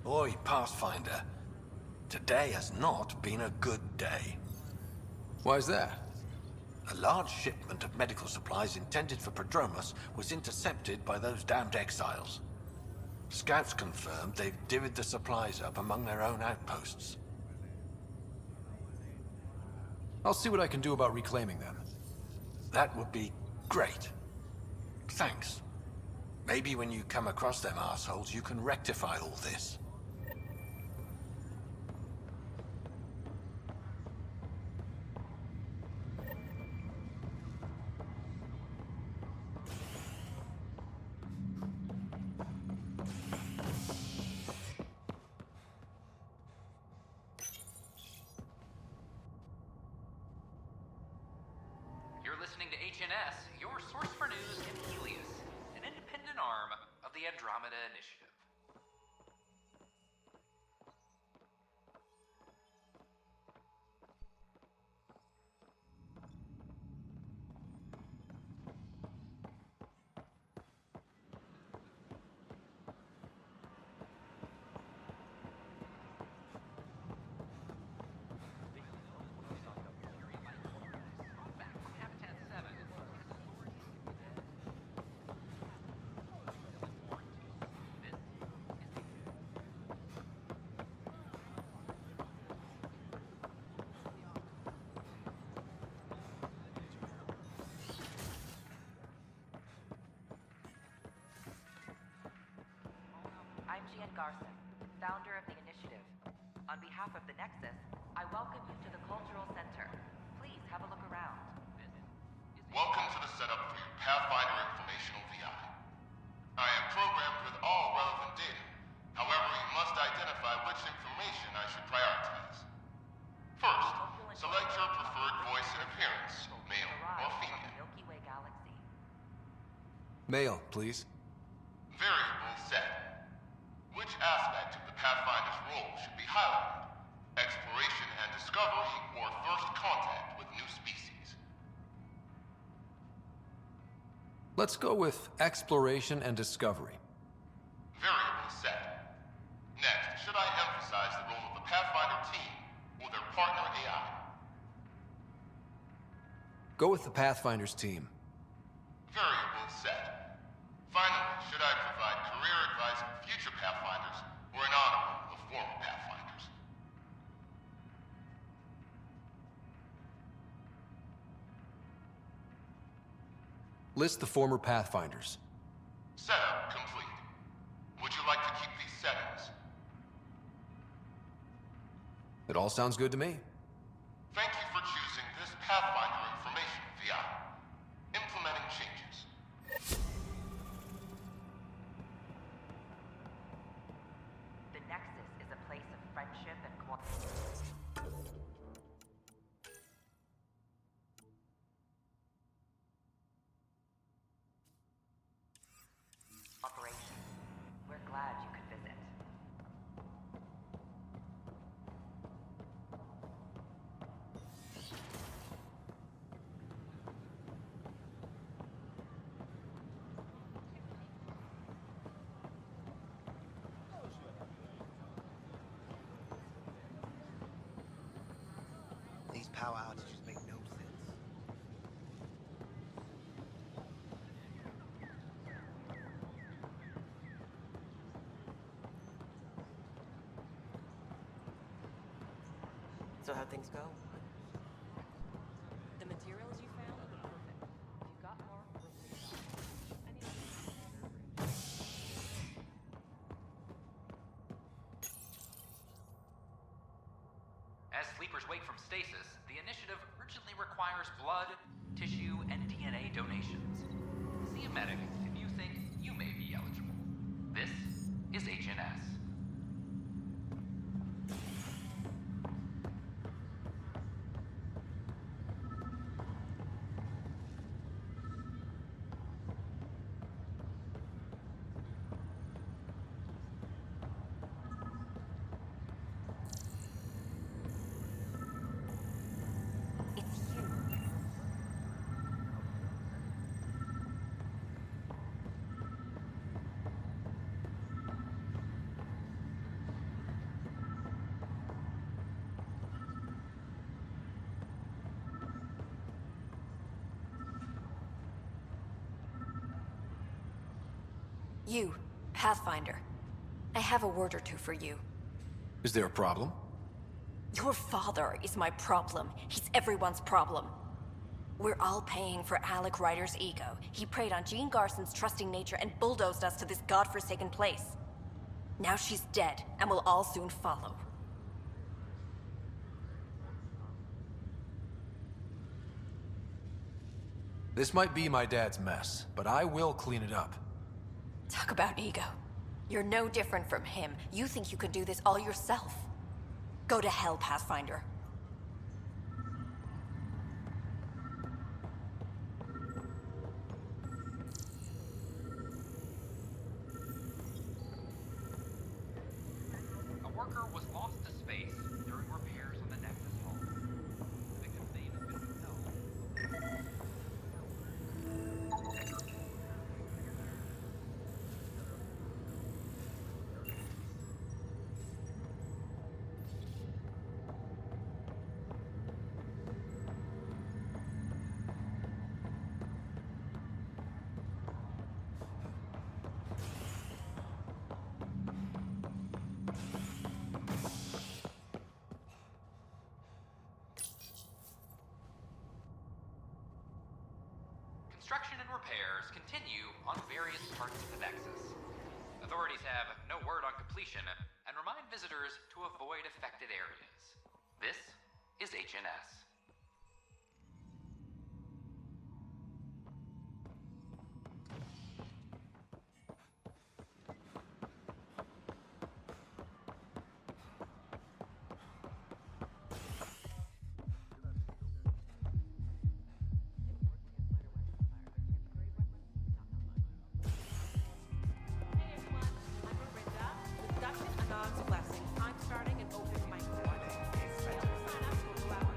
Boy, Pathfinder, today has not been a good day. Why's that? A large shipment of medical supplies intended for Prodromus was intercepted by those damned exiles. Scouts confirmed they've divvied the supplies up among their own outposts. I'll see what I can do about reclaiming them. That would be great. Thanks. Maybe when you come across them assholes, you can rectify all this. You're listening to HNS, your source for news in Helios, an independent arm of the Andromeda Initiative. I'm Gian Garson, founder of the initiative. On behalf of the Nexus, I welcome you to the Cultural Center. Please have a look around. Welcome to the setup for your Pathfinder Informational VI. I am programmed with all relevant data. However, you must identify which information I should prioritize. First, select your preferred voice and appearance, male or female. Milky Way galaxy. Male, please. Variable set. or first contact with new species? Let's go with exploration and discovery. Variable set. Next, should I emphasize the role of the Pathfinder team or their partner AI? Go with the Pathfinder's team. Variable set. Finally, should I provide career advice for future Pathfinders or an honor of former Pathfinders? List the former Pathfinders. Setup complete. Would you like to keep these settings? It all sounds good to me. Thank you for choosing this Pathfinder information VI. Implementing changes. The Nexus is a place of friendship and cooperation. We're glad you could visit. These power outages make no sense. So how'd things go? The materials you found are perfect. If you got more, As sleepers wake from stasis, the initiative urgently requires blood, tissue, and DNA donations. See a medic if you think you may be eligible. This is HNS. You, Pathfinder. I have a word or two for you. Is there a problem? Your father is my problem. He's everyone's problem. We're all paying for Alec Ryder's ego. He preyed on Jean Garson's trusting nature and bulldozed us to this godforsaken place. Now she's dead, and we'll all soon follow. This might be my dad's mess, but I will clean it up. Talk about ego. You're no different from him. You think you could do this all yourself. Go to hell, Pathfinder. A worker was lost to space during repairs on the Nexus hull. The victim's name has been withheld. Construction and repairs continue on various parts of the Nexus. Authorities have no word on completion and remind visitors to avoid affected areas. This is HNS. Blessing. I'm starting an open mic. Sign up to a collaboration.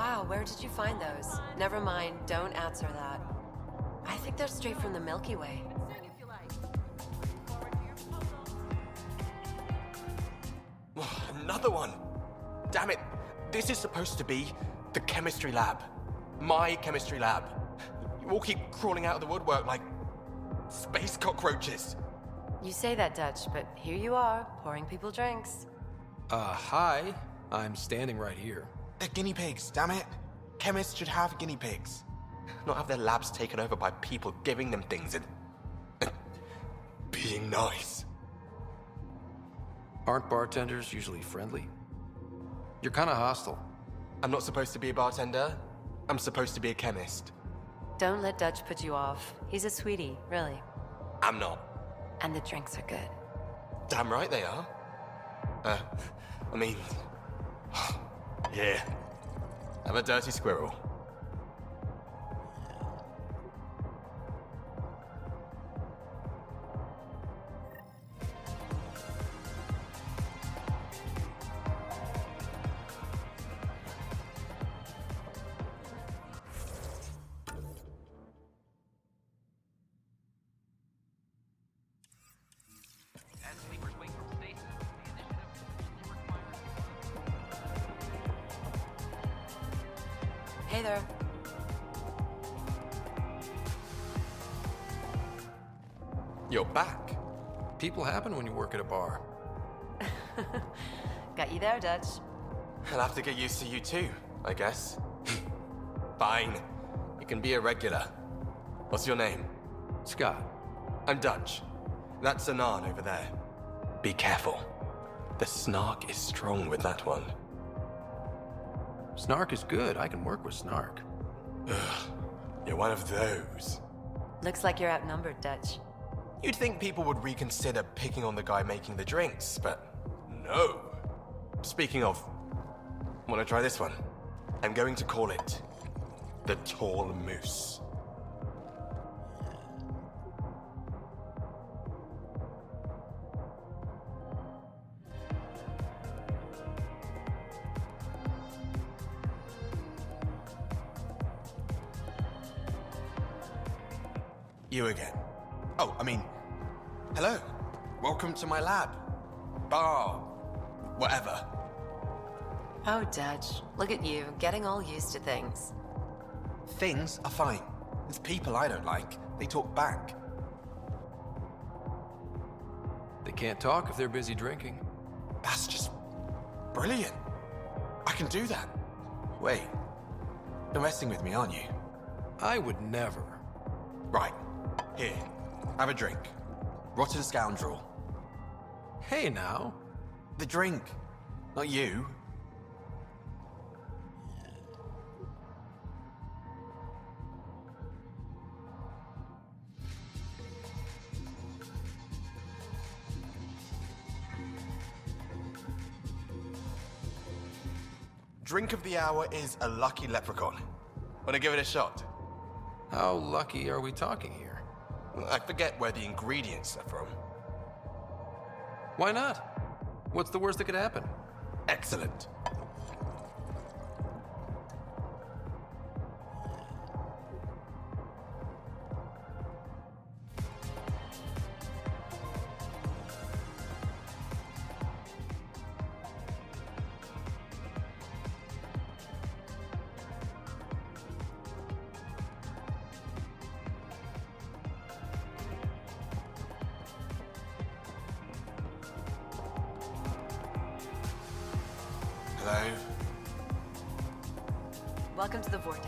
wow, where did you find those? Never mind, don't answer that. I think they're straight from the Milky Way. Another one! Damn it! This is supposed to be the chemistry lab. My chemistry lab. You all keep crawling out of the woodwork like space cockroaches. You say that, Dutch, but here you are, pouring people drinks. Hi. I'm standing right here. They're guinea pigs, damn it. Chemists should have guinea pigs. Not have their labs taken over by people giving them things and being nice. Aren't bartenders usually friendly? You're kind of hostile. I'm not supposed to be a bartender. I'm supposed to be a chemist. Don't let Dutch put you off. He's a sweetie, really. I'm not. And the drinks are good. Damn right they are. I mean... yeah. I'm a dirty squirrel. Hey there. You're back. People happen when you work at a bar. Got you there, Dutch. I'll have to get used to you too, I guess. Fine. You can be a regular. What's your name? Scott. I'm Dutch. That's Anan over there. Be careful. The snark is strong with that one. Snark is good. I can work with snark. Ugh. You're one of those. Looks like you're outnumbered, Dutch. You'd think people would reconsider picking on the guy making the drinks, but no. Speaking of, wanna try this one? I'm going to call it the Tall Moose. You again. Oh, I mean, hello. Welcome to my lab. Bar. Whatever. Oh, Dutch. Look at you, getting all used to things. Things are fine. It's people I don't like. They talk back. They can't talk if they're busy drinking. That's just brilliant. I can do that. Wait. You're messing with me, aren't you? I would never. Right. Here. Have a drink. Rotten scoundrel. Hey now. The drink. Not you. Drink of the hour is a lucky leprechaun. Wanna give it a shot? How lucky are we talking here? I forget where the ingredients are from. Why not? What's the worst that could happen? Excellent. Hello? Welcome to the Vortex.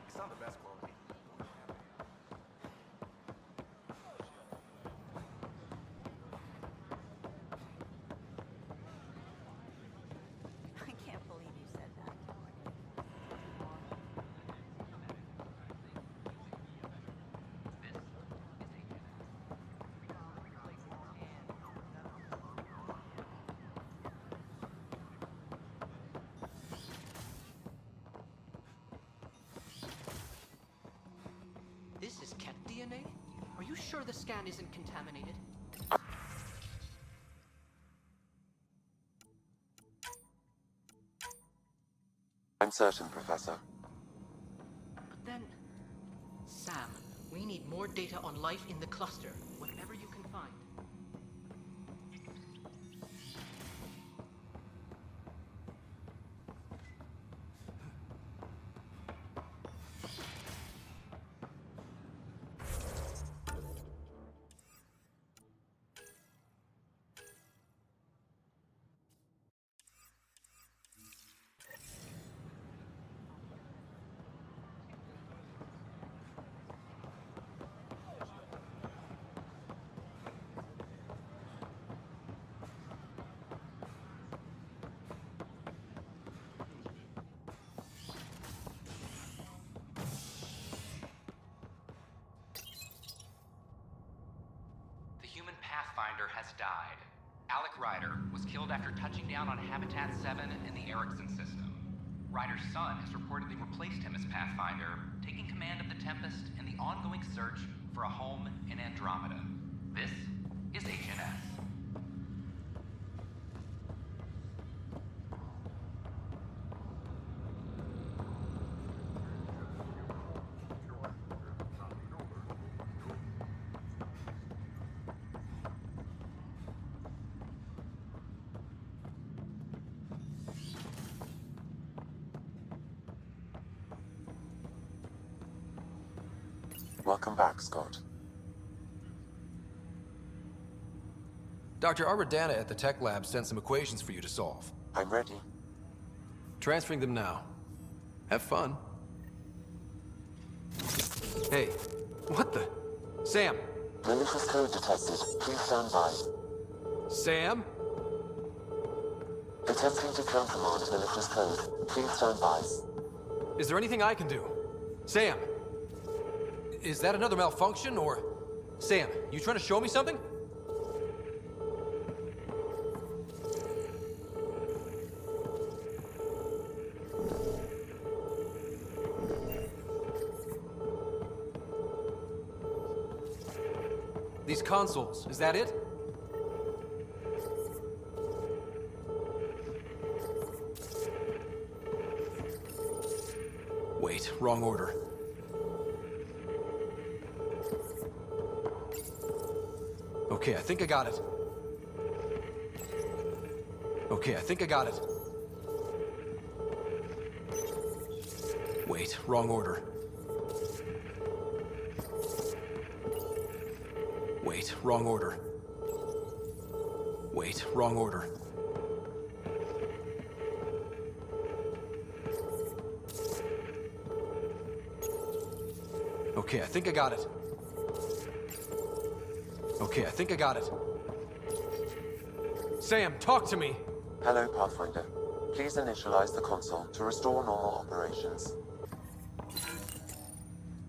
It's not the best quality. sure the scan isn't contaminated? I'm certain, Professor. Then, Sam, we need more data on life in the cluster, whatever you can find. Pathfinder has died. Alec Ryder was killed after touching down on Habitat 7 in the Erickson system. Ryder's son has reportedly replaced him as Pathfinder, taking command of the Tempest in the ongoing search for a home in Andromeda. This is HNS. Welcome back, Scott. Dr. Aradana at the tech lab sent some equations for you to solve. I'm ready. Transferring them now. Have fun. Hey, what the? Sam! Malicious code detected. Please stand by. Sam? Attempting to countermand malicious code. Please stand by. Is there anything I can do? Sam! Is that another malfunction, or... Sam, you trying to show me something? These consoles, is that it? Wait, wrong order. Okay, I think I got it. Okay, I think I got it. Wait, wrong order. Wait, wrong order. Wait, wrong order. Okay, I think I got it. Okay, I think I got it. Sam, talk to me! Hello, Pathfinder. Please initialize the console to restore normal operations.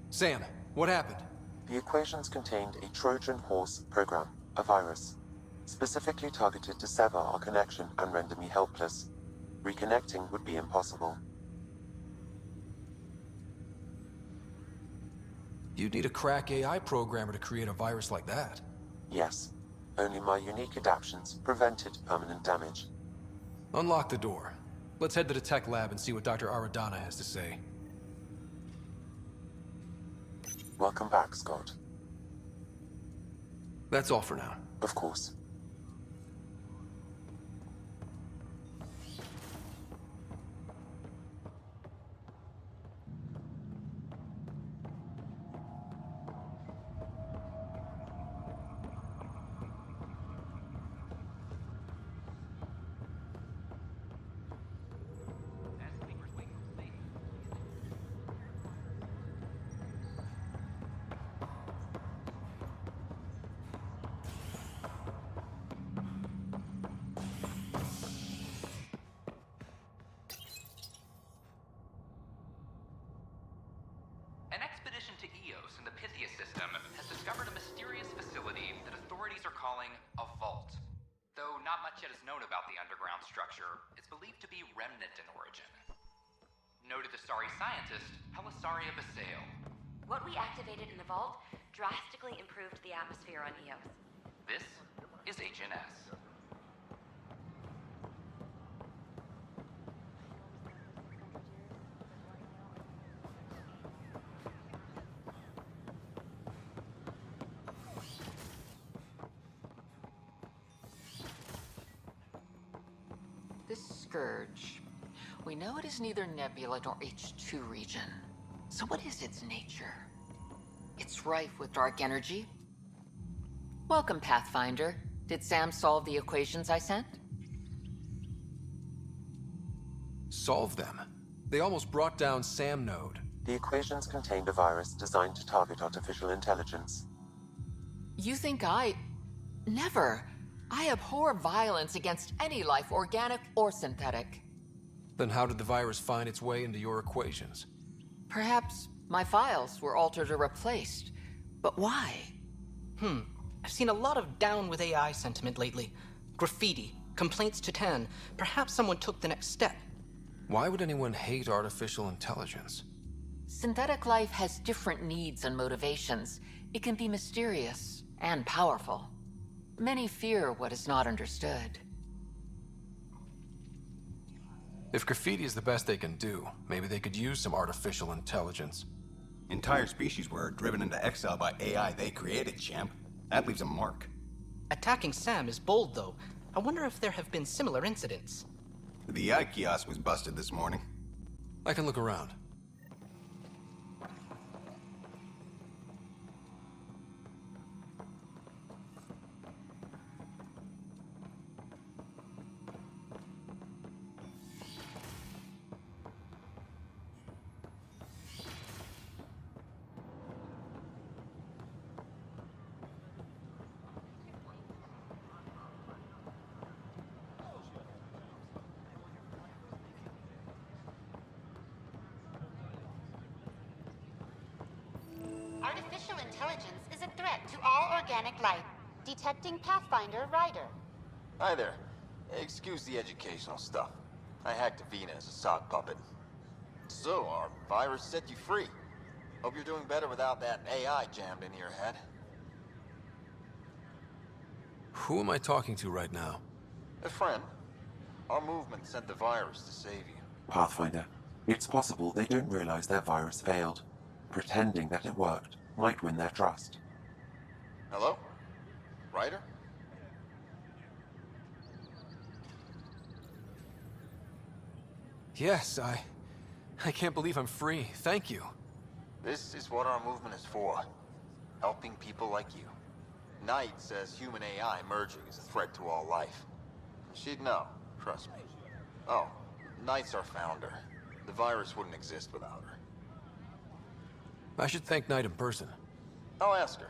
Sam, what happened? The equations contained a Trojan horse program, a virus, specifically targeted to sever our connection and render me helpless. Reconnecting would be impossible. You'd need a crack AI programmer to create a virus like that. Yes. Only my unique adaptions prevented permanent damage. Unlock the door. Let's head to the tech lab and see what Dr. Aradana has to say. Welcome back, Scott. That's all for now. Of course. An expedition to Eos in the Pythia system has discovered a mysterious facility that authorities are calling a vault. Though not much yet is known about the underground structure, it's believed to be remnant in origin. Noted Asari scientist, Helisaria Basale. What we activated in the vault drastically improved the atmosphere on Eos. This is HNS. This scourge. We know it is neither nebula nor H2 region. So what is its nature? It's rife with dark energy. Welcome, Pathfinder. Did Sam solve the equations I sent? Solve them? They almost brought down Sam Node. The equations contained a virus designed to target artificial intelligence. You think Never. I abhor violence against any life, organic or synthetic. Then how did the virus find its way into your equations? Perhaps my files were altered or replaced. But why? I've seen a lot of down with AI sentiment lately. Graffiti, complaints to 10. Perhaps someone took the next step. Why would anyone hate artificial intelligence? Synthetic life has different needs and motivations. It can be mysterious and powerful. Many fear what is not understood. If graffiti is the best they can do, maybe they could use some artificial intelligence. Entire species were driven into exile by AI they created, champ. That leaves a mark. Attacking Sam is bold, though. I wonder if there have been similar incidents. The AI kiosk was busted this morning. I can look around. Artificial intelligence is a threat to all organic life. Detecting Pathfinder Rider. Hi there. Excuse the educational stuff. I hacked Avina as a sock puppet. So, our virus set you free. Hope you're doing better without that AI jammed into your head. Who am I talking to right now? A friend. Our movement sent the virus to save you. Pathfinder, it's possible they don't realize their virus failed. Pretending that it worked might win their trust. Hello? Ryder? Yes, I can't believe I'm free. Thank you. This is what our movement is for. Helping people like you. Knight says human AI merging is a threat to all life. She'd know, trust me. Oh, Knight's our founder. The virus wouldn't exist without her. I should thank Knight in person. I'll ask her.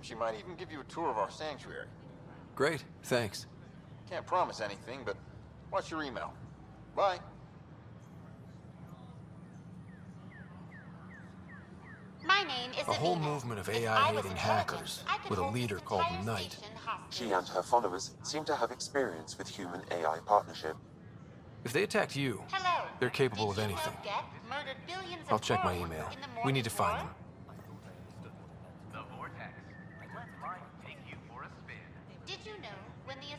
She might even give you a tour of our sanctuary. Great, thanks. Can't promise anything, but watch your email. Bye. My name is A whole Avina. movement of If I was AI-hating intelligent, hackers I could with a hold leader this called entire Knight. station hostage. She and her followers seem to have experience with human-AI partnership. If they attacked you, Hello. they're capable of anything. Forget murdered billions of I'll check my Corals email. in the We morning need to find war? them. The Vortex. Let life take you for a spin. Did you know when the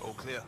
All clear.